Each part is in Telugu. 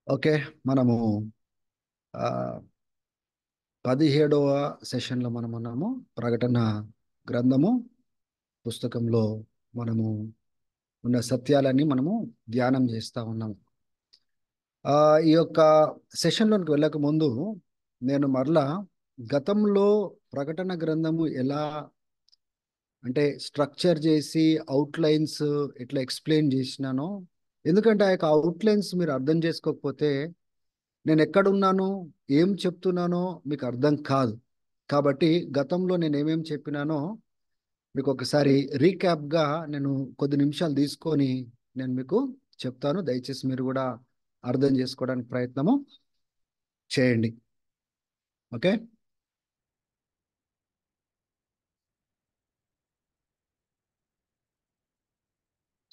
ఓకే. మనము ఆహ్, 17వ సెషన్‌లో మనమున్నాము. ప్రకటన గ్రంథము పుస్తకంలో మనము ఉన్న సత్యాలన్నీ మనము ధ్యానం చేస్తా ఉన్నాము. ఈ యొక్క సెషన్‌లోనికి వెళ్ళక ముందు నేను మరలా గతంలో ప్రకటన గ్రంథము ఎలా అంటే స్ట్రక్చర్ చేసి అవుట్‌లైన్స్ ఎట్లా ఎక్స్‌ప్లెయిన్ చేసినానో, ఎందుకంటే ఆ యొక్క అవుట్‌లైన్స్ మీరు అర్థం చేసుకోకపోతే నేనెక్కడున్నానో, ఏం చెప్తున్నానో మీకు అర్థం కాదు. కాబట్టి గతంలో నేనేమేమి చెప్పినానో మీకొకసారి రీక్యాప్‌గా నేను కొద్ది నిమిషాలు తీసుకొని నేను మీకు చెప్తాను. దయచేసి మీరు గూడా అర్థం చేసుకోవడానికి ప్రయత్నము చేయండి. ఓకే.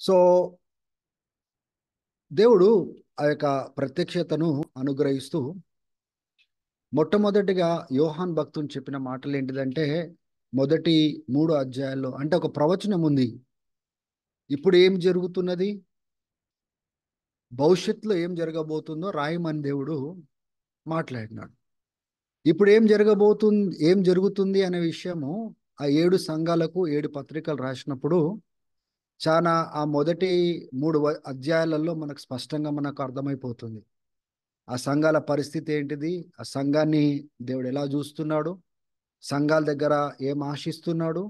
సో, దేవుడు ఆ యొక్క ప్రత్యక్షతను అనుగ్రహిస్తూ మొట్టమొదటిగా యోహాన్ భక్తుని చెప్పిన మాటలేంటిదంటే, మొదటి 3 అధ్యాయాల్లో అంటే ఒక ప్రవచనం ఉంది. ఇప్పుడు ఏం జరుగుతున్నది? భవిష్యత్తులో ఏం జరగబోతుందో రాయమని దేవుడు మాట్లాడినాడు. ఇప్పుడు ఏం జరుగుతుంది అనే విషయము ఆ 7 సంఘాలకు 7 పత్రికలు రాసినప్పుడు చాలా ఆ మొదటి 3 అధ్యాయాలలో మనకు స్పష్టంగా మనకు అర్థమైపోతుంది. ఆ సంఘాల పరిస్థితి ఏంటిది? ఆ సంఘాన్ని దేవుడు ఎలా చూస్తున్నాడు? సంఘాల దగ్గర ఏం ఆశిస్తున్నాడు?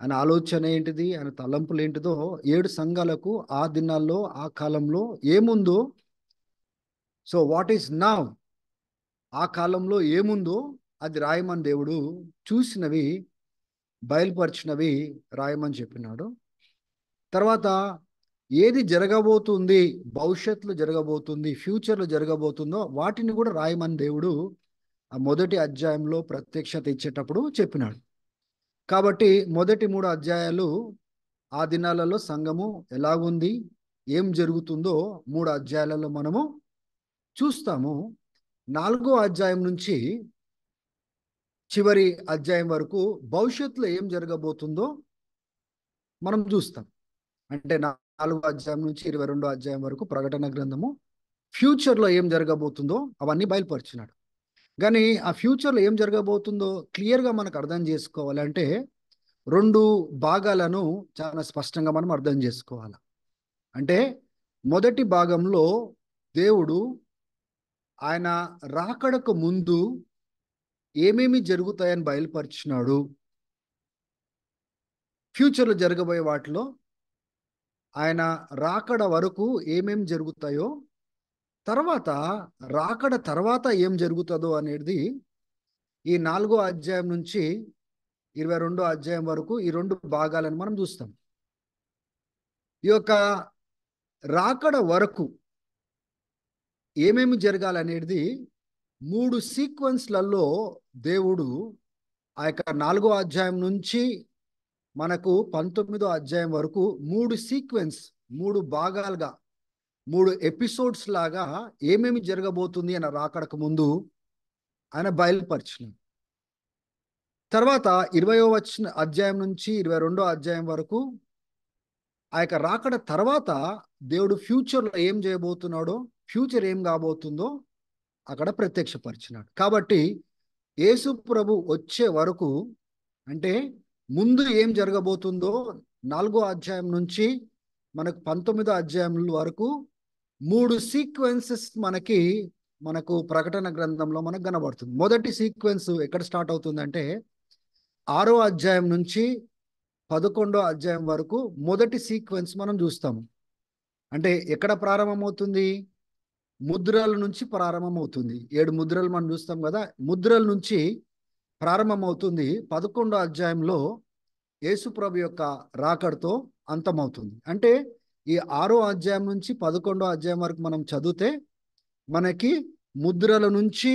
ఆయన ఆలోచన ఏంటిది? ఆయన తలంపులు ఏంటిదో 7 సంఘాలకు ఆ దినాల్లో, ఆ కాలంలో ఏముందో, సో వాట్ ఈస్ నౌ, ఆ కాలంలో ఏముందో అది రాయమని దేవుడు చూసినవి బయలుపరిచినవి రాయమని చెప్పినాడు. తర్వాత ఏది జరగబోతుంది, భవిష్యత్తులో జరగబోతుంది, ఫ్యూచర్లో జరగబోతుందో వాటిని కూడా రాయమని దేవుడు ఆ మొదటి అధ్యాయంలో ప్రత్యక్షత ఇచ్చేటప్పుడు చెప్పినాడు. కాబట్టి మొదటి 3 అధ్యాయాలు ఆ దినాలలో సంఘము ఎలాగుంది, ఏం జరుగుతుందో 3 అధ్యాయాలలో మనము చూస్తాము. 4వ అధ్యాయం నుంచి చివరి అధ్యాయం వరకు భవిష్యత్తులో ఏం జరగబోతుందో మనం చూస్తాం. అంటే 4వ అధ్యాయం నుంచి 22వ అధ్యాయం వరకు ప్రకటన గ్రంథము ఫ్యూచర్లో ఏం జరగబోతుందో అవన్నీ బయలుపరిచినాడు. కానీ ఆ ఫ్యూచర్లో ఏం జరగబోతుందో క్లియర్గా మనకు అర్థం చేసుకోవాలంటే 2 భాగాలను చాలా స్పష్టంగా మనం అర్థం చేసుకోవాలి. అంటే మొదటి భాగంలో దేవుడు ఆయన రాకడకు ముందు ఏమేమి జరుగుతాయని బయలుపరిచినాడు. ఫ్యూచర్లో జరగబోయే వాటిలో ఆయన రాకడ వరకు ఏమేం జరుగుతాయో, తర్వాత రాకడ తర్వాత ఏం జరుగుతుందో అనేది ఈ 4వ అధ్యాయం నుంచి 22వ అధ్యాయం వరకు ఈ 2 భాగాలను మనం చూస్తాం. ఈ యొక్క రాకడ వరకు ఏమేమి జరగాలనేది 3 సీక్వెన్స్లలో దేవుడు ఆ యొక్క 4వ అధ్యాయం నుంచి మనకు 19వ అధ్యాయం వరకు 3 భాగాలుగా 3 ఎపిసోడ్స్ లాగా ఏమేమి జరగబోతుంది అని రాకడకు ముందు ఆయన బయలుపరిచినాడు. తర్వాత 20వ అధ్యాయం నుంచి 22వ అధ్యాయం వరకు ఆ యొక్క రాకడ తర్వాత దేవుడు ఫ్యూచర్లో ఏం చేయబోతున్నాడో, ఫ్యూచర్ ఏం కాబోతుందో అక్కడ ప్రత్యక్షపరిచినాడు. కాబట్టి యేసు ప్రభు వచ్చే వరకు, అంటే ముందు ఏం జరగబోతుందో 4వ అధ్యాయం నుంచి మనకు 19వ అధ్యాయం వరకు 3 సీక్వెన్సెస్ మనకు ప్రకటన గ్రంథంలో మనకు కనబడుతుంది. మొదటి సీక్వెన్స్ ఎక్కడ స్టార్ట్ అవుతుందంటే 6వ అధ్యాయం నుంచి 11వ అధ్యాయం వరకు మొదటి సీక్వెన్స్ మనం చూస్తాము. అంటే ఎక్కడ ప్రారంభమవుతుంది? ముద్రల నుంచి ప్రారంభమవుతుంది. 7 ముద్రలు మనం చూస్తాం కదా, ముద్రల నుంచి ప్రారంభమవుతుంది. 11వ అధ్యాయంలో యేసుప్రభు యొక్క రాకడతో అంతమవుతుంది. అంటే ఈ 6వ అధ్యాయం నుంచి 11వ అధ్యాయం వరకు మనం చదివితే మనకి ముద్రల నుంచి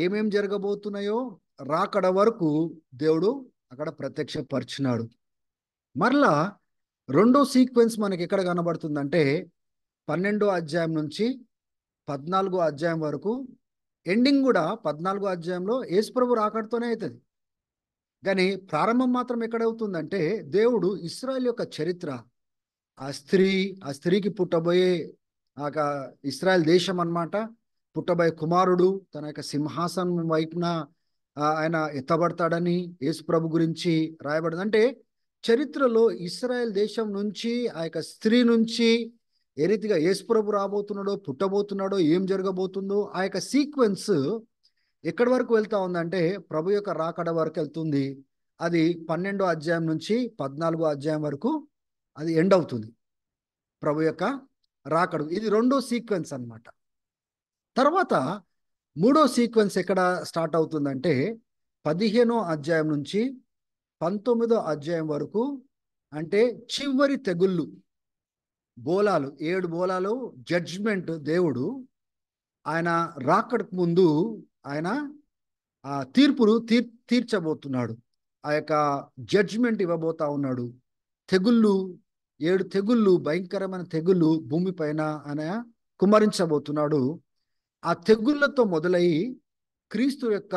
ఏమేం జరగబోతున్నాయో రాకడ వరకు దేవుడు అక్కడ ప్రత్యక్షపరిచినాడు. మరలా రెండో సీక్వెన్స్ మనకి ఎక్కడ కనబడుతుందంటే 12వ అధ్యాయం నుంచి 14వ అధ్యాయం వరకు. ఎండింగ్ కూడా 14వ అధ్యాయంలో యేసుప్రభు రాకడతోనే అవుతుంది. కానీ ప్రారంభం మాత్రం ఎక్కడవుతుందంటే దేవుడు ఇశ్రాయేల్ యొక్క చరిత్ర, ఆ స్త్రీకి పుట్టబోయే ఆ యొక్క ఇస్రాయల్ దేశం అన్నమాట. పుట్టబోయే కుమారుడు తన యొక్క సింహాసనం వైపున ఆయన ఎత్తబడతాడని యేసు ప్రభు గురించి రాయబడింది. అంటే చరిత్రలో ఇస్రాయల్ దేశం నుంచి ఆ యొక్క స్త్రీ నుంచి ఏ రీతిగా యేసు ప్రభు రాబోతున్నాడో, పుట్టబోతున్నాడో, ఏం జరగబోతుందో ఆ యొక్క సీక్వెన్స్ ఎక్కడి వరకు వెళ్తా ఉందంటే ప్రభు యొక్క రాకడ వరకు వెళ్తుంది. అది 12వ అధ్యాయం నుంచి 14వ అధ్యాయం వరకు అది ఎండ్ అవుతుంది. ప్రభు యొక్క రాకడు ఇది రెండో సీక్వెన్స్ అన్నమాట. తర్వాత మూడో సీక్వెన్స్ ఎక్కడ స్టార్ట్ అవుతుందంటే 15వ అధ్యాయం నుంచి 19వ అధ్యాయం వరకు. అంటే చివరి తెగుళ్ళు, బోలాలు, 7 బోలాలు జడ్జ్మెంట్. దేవుడు ఆయన రాకడకు ముందు ఆయన ఆ తీర్పును తీర్చబోతున్నాడు. ఆ యొక్క జడ్జ్మెంట్ ఇవ్వబోతా ఉన్నాడు. తెగుళ్ళు, 7 తెగుళ్ళు, భయంకరమైన తెగుళ్ళు భూమి పైన ఆయన కుమ్మరించబోతున్నాడు. ఆ తెగుళ్ళతో మొదలై క్రీస్తు యొక్క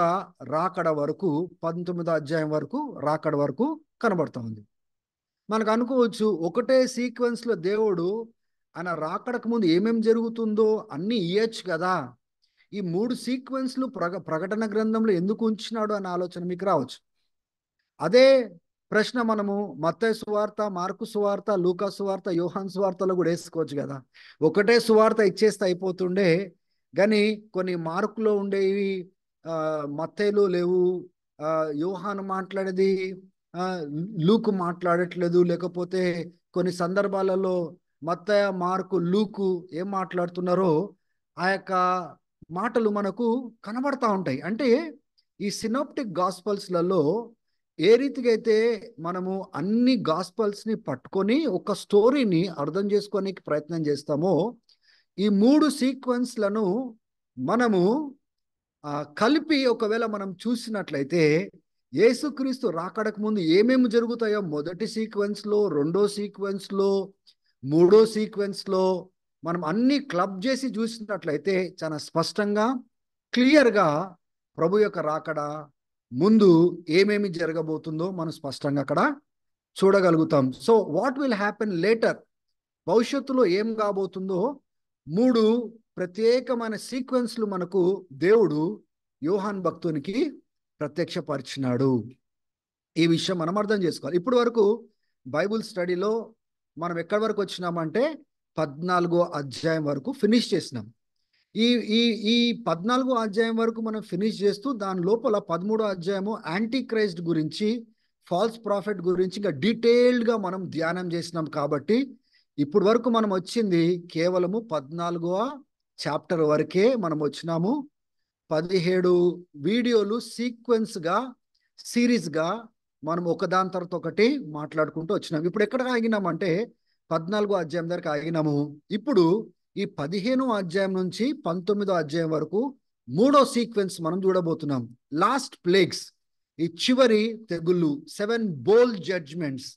రాకడ వరకు 19వ అధ్యాయం వరకు రాకడ వరకు కనబడతా ఉంది. మనకు అనుకోవచ్చు ఒకటే సీక్వెన్స్ లో దేవుడు ఆయన రాకడకు ముందు ఏమేం జరుగుతుందో అన్ని ఇయ్యచ్చు కదా, ఈ 3 సీక్వెన్స్లు ప్రకటన గ్రంథంలో ఎందుకు ఉంచినాడు అనే ఆలోచన మీకు రావచ్చు. అదే ప్రశ్న మనము మత్తయి సువార్త, మార్కు సువార్త, లూకా సువార్త, యోహాన్ సువార్తలో కూడా వేసుకోవచ్చు కదా. ఒకటే సువార్త ఇచ్చేస్తే అయిపోతుండే, కానీ కొన్ని మార్కులో ఉండేవి మత్తయిలో లేవు, యోహాను మాట్లాడేది లూకు మాట్లాడట్లేదు. లేకపోతే కొన్ని సందర్భాలలో మత్తయి, మార్కు, లూకు ఏం మాట్లాడుతున్నారో ఆ యొక్క మాటలు మనకు కనబడతా ఉంటాయి. అంటే ఈ సినాప్టిక్ గాస్పల్స్లలో ఏ రీతిగా అయితే మనము అన్ని గాస్పల్స్ని పట్టుకొని ఒక స్టోరీని అర్థం చేసుకోనికి ప్రయత్నం చేస్తామో, ఈ 3 సీక్వెన్స్లను మనము కలిపి ఒకవేళ మనం చూసినట్లయితే యేసుక్రీస్తు రాకడకు ముందు ఏమేమి జరుగుతాయో మొదటి సీక్వెన్స్లో, రెండో సీక్వెన్స్లో, మూడో సీక్వెన్స్లో మనం అన్ని క్లబ్ చేసి చూసినట్లయితే చాలా స్పష్టంగా, క్లియర్గా ప్రభు యొక్క రాకడ ముందు ఏమేమి జరగబోతుందో మనం స్పష్టంగా అక్కడ చూడగలుగుతాం. So what will happen later, భవిష్యత్తులో ఏం కాబోతుందో 3 ప్రత్యేకమైన సీక్వెన్స్లు మనకు దేవుడు యోహాన్ భక్తునికి ప్రత్యక్షపరిచినాడు. ఈ విషయం మనం అర్థం చేసుకోవాలి. ఇప్పటి వరకు బైబుల్ స్టడీలో మనం ఎక్కడి వరకు వచ్చినామంటే 14వ అధ్యాయం వరకు ఫినిష్ చేసినాం. ఈ ఈ ఈ 14వ అధ్యాయం వరకు మనం ఫినిష్ చేస్తూ దాని లోపల 13వ అధ్యాయము యాంటీ క్రైస్ట్ గురించి, ఫాల్స్ ప్రాఫిట్ గురించి ఇంకా డీటెయిల్డ్గా మనం ధ్యానం చేసినాం. కాబట్టి ఇప్పుడు వరకు మనం వచ్చింది కేవలము 14వ చాప్టర్ వరకే మనం వచ్చినాము. 17 వీడియోలు సీక్వెన్స్గా, సిరీస్గా మనం ఒకదాని తర్వాత ఒకటి మాట్లాడుకుంటూ వచ్చినాం. ఇప్పుడు ఎక్కడ ఆగినామంటే 14వ అధ్యాయం దగ్గర ఆగినాము. ఇప్పుడు ఈ 15వ అధ్యాయం నుంచి 19వ అధ్యాయం వరకు మూడో సీక్వెన్స్ మనం చూడబోతున్నాం. లాస్ట్ ప్లేగ్స్, ఈ చివరి తెగుళ్ళు, 7 బోల్ జడ్జ్మెంట్స్.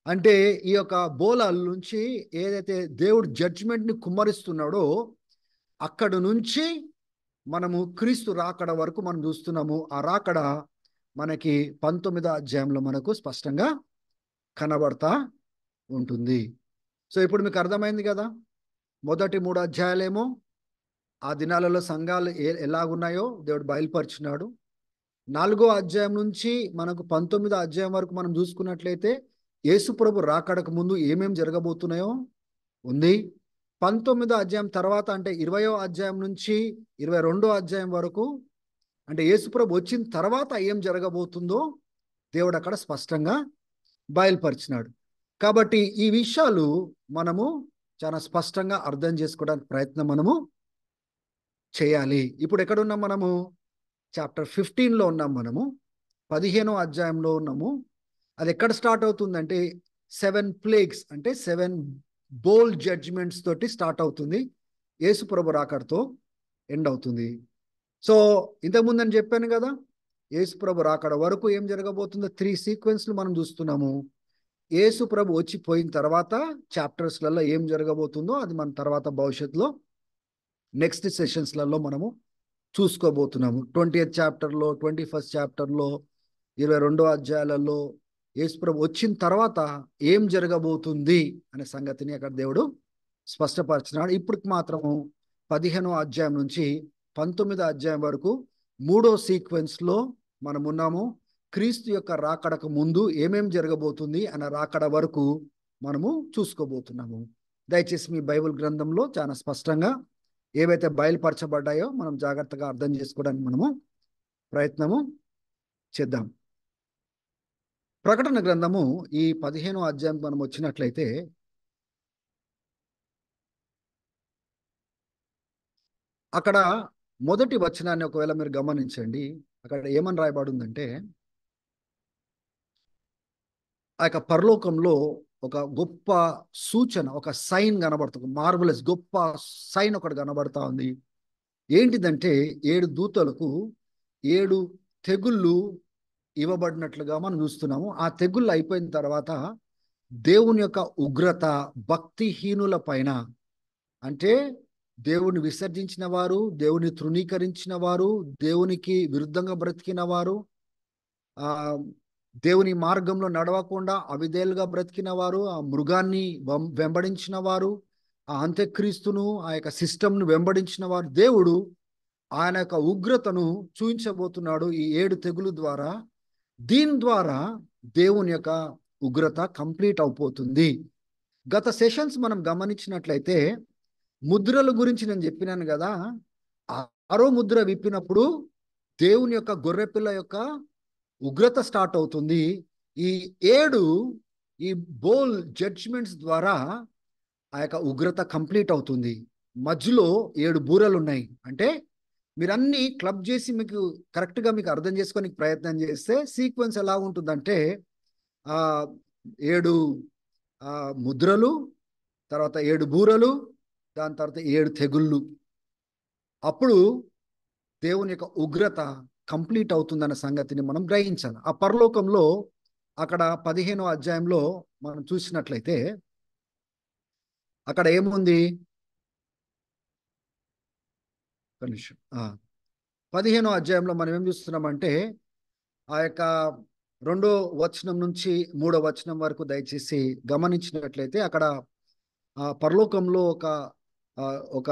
అంటే ఈ యొక్క బోలాల నుంచి ఏదైతే దేవుడు జడ్జ్మెంట్ని కుమ్మరిస్తున్నాడో అక్కడ నుంచి మనము క్రీస్తు రాకడ వరకు మనం చూస్తున్నాము. ఆ రాకడ మనకి 19వ అధ్యాయంలో మనకు స్పష్టంగా కనబడతా ఉంటుంది. సో ఇప్పుడు మీకు అర్థమైంది కదా, మొదటి 3 అధ్యాయాలేమో ఆ దినాలలో సంఘాలు ఎలాగున్నాయో దేవుడు బయలుపరిచినాడు. 4వ అధ్యాయం నుంచి మనకు 19వ అధ్యాయం వరకు మనం చూసుకున్నట్లయితే యేసుప్రభు రాకడకు ముందు ఏమేం జరగబోతున్నాయో ఉంది. 19వ అధ్యాయం తర్వాత అంటే 20వ అధ్యాయం నుంచి 22వ అధ్యాయం వరకు అంటే యేసుప్రభు వచ్చిన తర్వాత ఏం జరగబోతుందో దేవుడు అక్కడ స్పష్టంగా బయలుపరిచినాడు. కాబట్టి ఈ విషయాలు మనము చాలా స్పష్టంగా అర్థం చేసుకోవడానికి ప్రయత్నం మనము చేయాలి. ఇప్పుడు ఎక్కడున్నాం మనము? చాప్టర్ 15లో ఉన్నాం. మనము 15వ అధ్యాయంలో ఉన్నాము. అది ఎక్కడ స్టార్ట్ అవుతుందంటే 7 ప్లేగ్స్ అంటే 7 బోల్ జడ్జ్మెంట్స్ తోటి స్టార్ట్ అవుతుంది. యేసుప్రభు రాకడతో ఎండ్ అవుతుంది. సో ఇంతకుముందు నేను చెప్పాను కదా, యేసుప్రభు రాకడ వరకు ఏం జరగబోతుందో 3 సీక్వెన్స్లు మనం చూస్తున్నాము. యేసుప్రభు వచ్చిపోయిన తర్వాత చాప్టర్స్లలో ఏం జరగబోతుందో అది మన తర్వాత భవిష్యత్తులో నెక్స్ట్ సెషన్స్లలో మనము చూసుకోబోతున్నాము. 20th చాప్టర్లో, 21st చాప్టర్లో, 22వ అధ్యాయాలలో యేసుప్రభు వచ్చిన తర్వాత ఏం జరగబోతుంది అనే సంగతిని అక్కడ దేవుడు స్పష్టపరిచినాడు. ఇప్పటికి మాత్రము 15వ అధ్యాయం నుంచి 19వ అధ్యాయం వరకు మూడో సీక్వెన్స్లో మనం ఉన్నాము. క్రీస్తు యొక్క రాకడకు ముందు ఏమేం జరగబోతుంది అన్న రాకడ వరకు మనము చూసుకోబోతున్నాము. దయచేసి మీ బైబిల్ గ్రంథంలో చాలా స్పష్టంగా ఏవైతే బయలుపరచబడ్డాయో మనం జాగ్రత్తగా అర్థం చేసుకోవడానికి మనము ప్రయత్నము చేద్దాం. ప్రకటన గ్రంథము ఈ 15వ అధ్యాయం మనం వచ్చినట్లయితే అక్కడ మొదటి వచనాన్ని ఒకవేళ మీరు గమనించండి. అక్కడ ఏమని రాయబడి ఉందంటే, ఆ యొక్క పరలోకంలో ఒక గొప్ప సూచన, ఒక సైన్ కనబడుతుంది. మార్వలస్ గొప్ప సైన్ ఒకటి కనబడతా ఉంది. ఏంటిదంటే 7 దూతలకు 7 తెగుళ్ళు ఇవ్వబడినట్లుగా మనం చూస్తున్నాము. ఆ తెగుళ్ళు అయిపోయిన తర్వాత దేవుని యొక్క ఉగ్రత భక్తిహీనుల పైన, అంటే దేవుని విసర్జించిన వారు, దేవుని తృణీకరించిన వారు, దేవునికి విరుద్ధంగా బ్రతికిన వారు, ఆ దేవుని మార్గంలో నడవకుండా అవిధేయులుగా బ్రతికిన వారు, ఆ మృగాన్ని వెంబడించిన వారు, ఆ అంత్యక్రీస్తును, ఆ యొక్క సిస్టమ్ను వెంబడించిన వారు, దేవుడు ఆయన యొక్క ఉగ్రతను చూపించబోతున్నాడు ఈ 7 తెగులు ద్వారా. దీని ద్వారా దేవుని యొక్క ఉగ్రత కంప్లీట్ అయిపోతుంది. గత సెషన్స్ మనం గమనించినట్లయితే ముద్రల గురించి నేను చెప్పినాను కదా. 6వ ముద్ర విప్పినప్పుడు దేవుని యొక్క గొర్రెపిల్ల యొక్క ఉగ్రత స్టార్ట్ అవుతుంది. ఈ 7 ఈ బోల్ జడ్జ్మెంట్స్ ద్వారా ఆ యొక్క ఉగ్రత కంప్లీట్ అవుతుంది. మధ్యలో 7 బూరలు ఉన్నాయి. అంటే మీరన్నీ క్లబ్ చేసి మీకు కరెక్ట్గా మీకు అర్థం చేసుకోనికి ప్రయత్నం చేస్తే సీక్వెన్స్ ఎలా ఉంటుందంటే 7 ముద్రలు, తర్వాత 7 బూరలు, దాని తర్వాత 7 తెగుళ్ళు. అప్పుడు దేవుని యొక్క ఉగ్రత కంప్లీట్ అవుతుందన్న సంగతిని మనం గ్రహించాలి. ఆ పరలోకంలో అక్కడ 15వ అధ్యాయంలో మనం చూసినట్లయితే అక్కడ ఏముంది, 15వ అధ్యాయంలో మనం ఏం చూస్తున్నామంటే ఆ యొక్క 2వ వచనం నుంచి 3వ వచనం వరకు దయచేసి గమనించినట్లయితే అక్కడ పరలోకంలో ఒక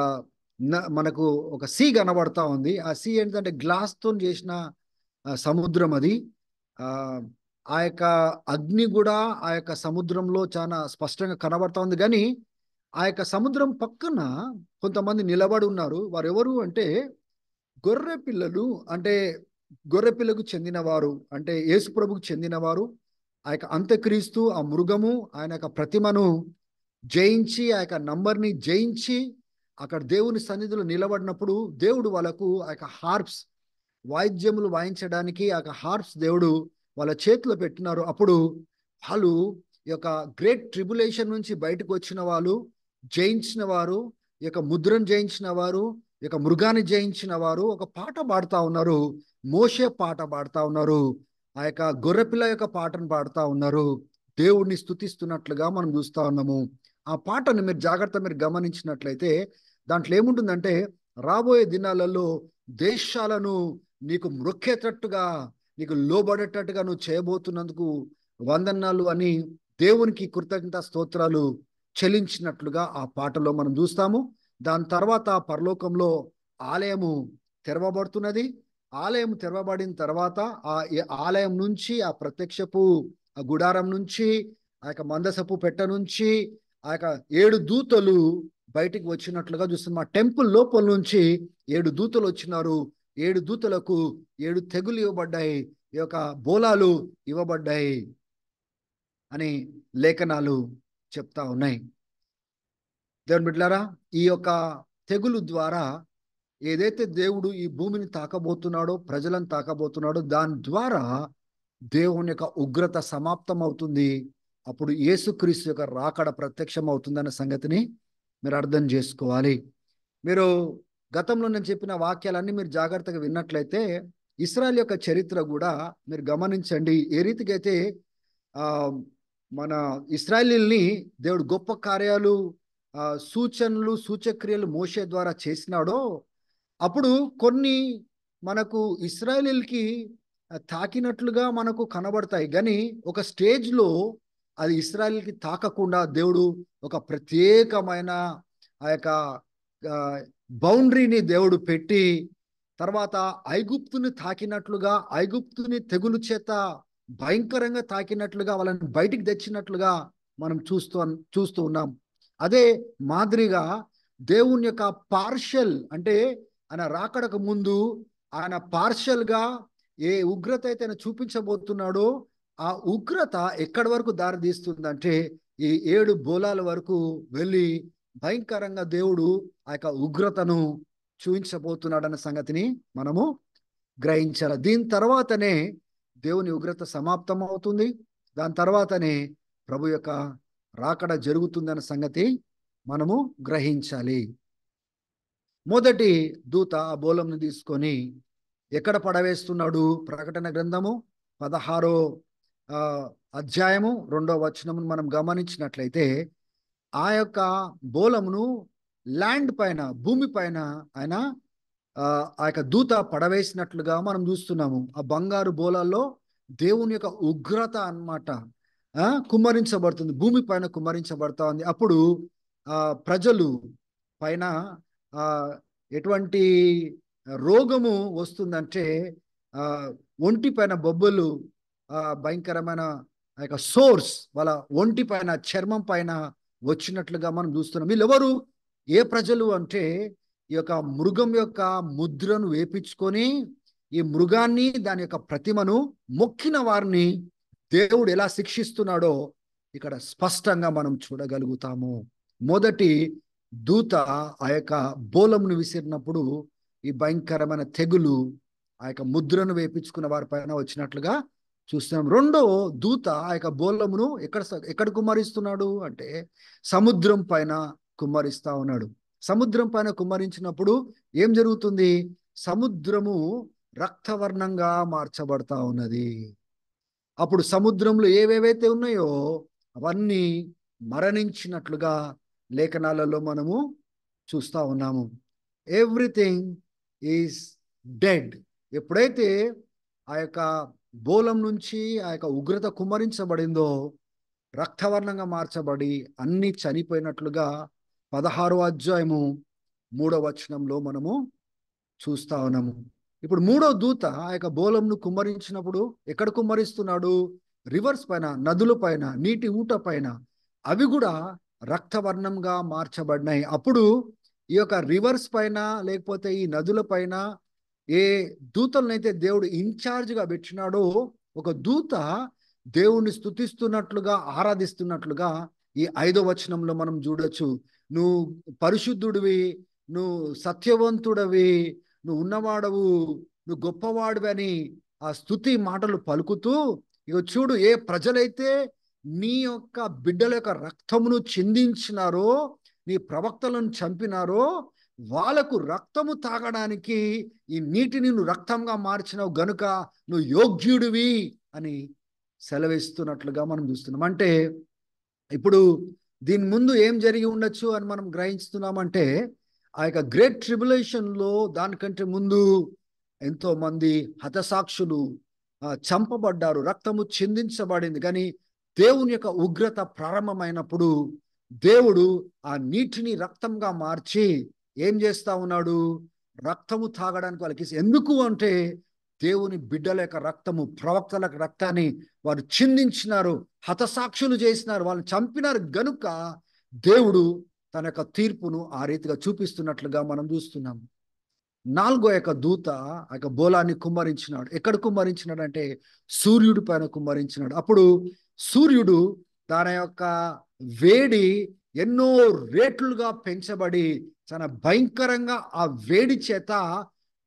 మనకు ఒక సీ కనబడతా ఉంది. ఆ సీ ఏంటంటే గ్లాస్తో చేసిన సముద్రం. అది ఆ యొక్క అగ్ని కూడా ఆ యొక్క సముద్రంలో చాలా స్పష్టంగా కనబడతా ఉంది. కానీ ఆ యొక్క సముద్రం పక్కన కొంతమంది నిలబడి ఉన్నారు. వారు ఎవరు అంటే గొర్రె పిల్లలు, అంటే గొర్రె పిల్లకు చెందినవారు, అంటే యేసు ప్రభుకు చెందినవారు. ఆ యొక్క అంత్యక్రీస్తు, ఆ మృగము ఆయన యొక్క ప్రతిమను జయించి, ఆ యొక్క నంబర్ని జయించి అక్కడ దేవుని సన్నిధిలో నిలబడినప్పుడు దేవుడు వాళ్ళకు ఆ యొక్క హార్ప్స్, వాయిద్యములు వాయించడానికి ఆ యొక్క హార్ప్స్ దేవుడు వాళ్ళ చేతిలో పెట్టినారు. అప్పుడు వాళ్ళు ఈ యొక్క గ్రేట్ ట్రిబులేషన్ నుంచి బయటకు వచ్చిన వాళ్ళు, జయించిన వారు, ఈ యొక్క ముద్రను జయించిన వారు, ఈ యొక్క మృగాన్ని జయించిన వారు ఒక పాట పాడుతూ ఉన్నారు. మోషే పాట పాడుతూ ఉన్నారు. ఆ యొక్క గొర్రెపిల్ల యొక్క పాటను పాడుతూ ఉన్నారు. దేవుడిని స్తుతిస్తున్నట్లుగా మనం చూస్తూ ఉన్నాము. ఆ పాటను మీరు గమనించినట్లయితే దాంట్లో ఏముంటుందంటే, రాబోయే దినాలలో దేశాలను నీకు మ్రొక్కేటట్టుగా, నీకు లోబడేటట్టుగా నువ్వు చేయబోతున్నందుకు వందనాలు అని దేవునికి కృతజ్ఞత స్తోత్రాలు చెల్లించినట్లుగా ఆ పాటలో మనం చూస్తాము. దాని తర్వాత పరలోకంలో ఆలయము తెరవబడుతున్నది. ఆలయం తెరవబడిన తర్వాత ఆ ఆలయం నుంచి, ఆ ప్రత్యక్షపు ఆ గుడారం నుంచి, ఆ యొక్క మందసపు పెట్ట నుంచి ఆ యొక్క 7 దూతలు బయటికి వచ్చినట్లుగా చూస్తున్నాం. ఆ టెంపుల్ లోపల నుంచి 7 దూతలు వచ్చినారు. 7 దూతలకు 7 తెగులు ఇవ్వబడ్డాయి, ఈ యొక్క బోలాలు ఇవ్వబడ్డాయి అని లేఖనాలు చెప్తా ఉన్నాయి. దేవుని బిడ్డలారా, ఈ యొక్క తెగులు ద్వారా ఏదైతే దేవుడు ఈ భూమిని తాకబోతున్నాడో, ప్రజలను తాకబోతున్నాడో, దాని ద్వారా దేవుని యొక్క ఉగ్రత సమాప్తం అవుతుంది. అప్పుడు యేసుక్రీస్తు యొక్క రాకడ ప్రత్యక్షం అవుతుందన్న సంగతిని మీరు అర్థం చేసుకోవాలి. మీరు గతంలో నేను చెప్పిన వాక్యాలన్నీ మీరు జాగ్రత్తగా విన్నట్లయితే ఇశ్రాయేల్ యొక్క చరిత్ర కూడా మీరు గమనించండి. ఏ రీతిగా అయితే మన ఇశ్రాయేలీల్ని దేవుడు గొప్ప కార్యాలు, సూచనలు, సూచక్రియలు మోషే ద్వారా చేసినాడో, అప్పుడు కొన్ని మనకు ఇశ్రాయేలీలకి తాకినట్లుగా మనకు కనబడతాయి. కానీ ఒక స్టేజ్లో అది ఇశ్రాయేలుకి తాకకుండా దేవుడు ఒక ప్రత్యేకమైన ఆ యొక్క బౌండరీని దేవుడు పెట్టి, తర్వాత ఐగుప్తుని తాకినట్లుగా, ఐగుప్తుని తెగులు చేత భయంకరంగా తాకినట్లుగా, వాళ్ళని బయటికి తెచ్చినట్లుగా మనం చూస్తూ ఉన్నాం. అదే మాదిరిగా దేవుని యొక్క పార్షల్, అంటే ఆయన రాకడకు ముందు ఆయన పార్షల్గా ఏ ఉగ్రత అయితే ఆయన చూపించబోతున్నాడో ఆ ఉగ్రత ఎక్కడి వరకు దారితీస్తుందంటే ఈ 7 బోలాల వరకు వెళ్ళి భయంకరంగా దేవుడు ఆ యొక్క ఉగ్రతను చూపించబోతున్నాడన్న సంగతిని మనము గ్రహించాలి. దీని తర్వాతనే దేవుని ఉగ్రత సమాప్తం అవుతుంది. దాని తర్వాతనే ప్రభు యొక్క రాకడ జరుగుతుందన్న సంగతి మనము గ్రహించాలి. మొదటి దూత ఆ బోలంను తీసుకొని ఎక్కడ పడవేస్తున్నాడు? ప్రకటన గ్రంథము 16వ అధ్యాయము 2వ వచనమును మనం గమనించినట్లయితే ఆ యొక్క బోలమును ల్యాండ్ పైన, భూమి పైన ఆయన ఆ యొక్క దూత పడవేసినట్లుగా మనం చూస్తున్నాము. ఆ బంగారు బోలాల్లో దేవుని యొక్క ఉగ్రత అన్నమాట కుమ్మరించబడుతుంది, భూమి పైన కుమ్మరించబడతా ఉంది. అప్పుడు ప్రజలు పైన ఎటువంటి రోగము వస్తుందంటే ఒంటి పైన బొబ్బలు, భయంకరమైన ఆ యొక్క సోర్స్ వాళ్ళ ఒంటి పైన, చర్మం పైన వచ్చినట్లుగా మనం చూస్తున్నాం. వీళ్ళెవరు? ఏ ప్రజలు అంటే ఈ యొక్క మృగం యొక్క ముద్రను వేపించుకొని ఈ మృగాన్ని, దాని యొక్క ప్రతిమను మొక్కిన వారిని దేవుడు ఎలా శిక్షిస్తున్నాడో ఇక్కడ స్పష్టంగా మనం చూడగలుగుతాము. మొదటి దూత ఆ యొక్క బోలంను విసిరినప్పుడు ఈ భయంకరమైన తెగులు ఆ యొక్క ముద్రను వేపించుకున్న వారి పైన వచ్చినట్లుగా చూస్తున్నాం. రెండో దూత ఆ యొక్క బోలమును ఎక్కడ కుమ్మరిస్తున్నాడు అంటే సముద్రం పైన కుమ్మరిస్తా ఉన్నాడు. సముద్రం పైన కుమ్మరించినప్పుడు ఏం జరుగుతుంది? సముద్రము రక్తవర్ణంగా మార్చబడతా ఉన్నది. అప్పుడు సముద్రంలో ఏవేవైతే ఉన్నాయో అవన్నీ మరణించినట్లుగా లేఖనాలలో మనము చూస్తూ ఉన్నాము. Everything is dead. ఎప్పుడైతే ఆ యొక్క బోలం నుంచి ఆ యొక్క ఉగ్రత కుమ్మరించబడిందో రక్తవర్ణంగా మార్చబడి అన్ని చనిపోయినట్లుగా 16వ అధ్యాయము 3వ వచనంలో మనము చూస్తా ఉన్నాము. ఇప్పుడు మూడో దూత ఆ యొక్క బోలంను కుమ్మరించినప్పుడు ఎక్కడ కుమ్మరిస్తున్నాడు? రివర్స్ పైన, నదుల పైన, నీటి ఊట పైన. అవి కూడా రక్తవర్ణంగా మార్చబడినాయి. అప్పుడు ఈ యొక్క రివర్స్ పైన, లేకపోతే ఈ నదుల పైన ఏ దూతలనైతే దేవుడు ఇన్ఛార్జ్గా పెట్టినాడో ఒక దూత దేవుణ్ణి స్తుతిస్తున్నట్లుగా, ఆరాధిస్తున్నట్లుగా ఈ 5వ వచనంలో మనం చూడొచ్చు. నువ్వు పరిశుద్ధుడివి, నువ్వు సత్యవంతుడవి, నువ్వు ఉన్నవాడవు, నువ్వు గొప్పవాడివి అని ఆ స్తుతి మాటలు పలుకుతూ, ఇక చూడు, ఏ ప్రజలైతే నీ యొక్క బిడ్డల యొక్క రక్తమును చిందించినారో, నీ ప్రవక్తలను చంపినారో వాళ్ళకు రక్తము తాగడానికి ఈ నీటిని నువ్వు రక్తంగా మార్చినావు గనుక నువ్వు యోగ్యుడివి అని సెలవిస్తున్నట్లుగా మనం చూస్తున్నాం. అంటే ఇప్పుడు దీని ముందు ఏం జరిగి ఉండొచ్చు అని మనం గ్రహిస్తున్నామంటే ఆ యొక్క గ్రేట్ ట్రిబులేషన్లో దానికంటే ముందు ఎంతో మంది హతసాక్షులు చంపబడ్డారు, రక్తము చిందించబడింది. కానీ దేవుని యొక్క ఉగ్రత ప్రారంభమైనప్పుడు దేవుడు ఆ నీటిని రక్తంగా మార్చి ఏం చేస్తా ఉన్నాడు? రక్తము తాగడానికి వాళ్ళకి. ఎందుకు అంటే దేవుని బిడ్డల యొక్క రక్తము, ప్రవక్తల రక్తాన్ని వారు చిందించినారు, హతసాక్షులు చేసినారు, వాళ్ళని చంపినారు గనుక దేవుడు తన యొక్క తీర్పును ఆ రీతిగా చూపిస్తున్నట్లుగా మనం చూస్తున్నాం. 4వ యొక్క దూత ఆ యొక్క బోలాన్ని కుమ్మరించినాడు. ఎక్కడ కుమ్మరించినాడు అంటే సూర్యుడి పైన కుమ్మరించినాడు. అప్పుడు సూర్యుడు తన యొక్క వేడి ఎన్నో రేట్లుగా పెంచబడి చాలా భయంకరంగా ఆ వేడి చేత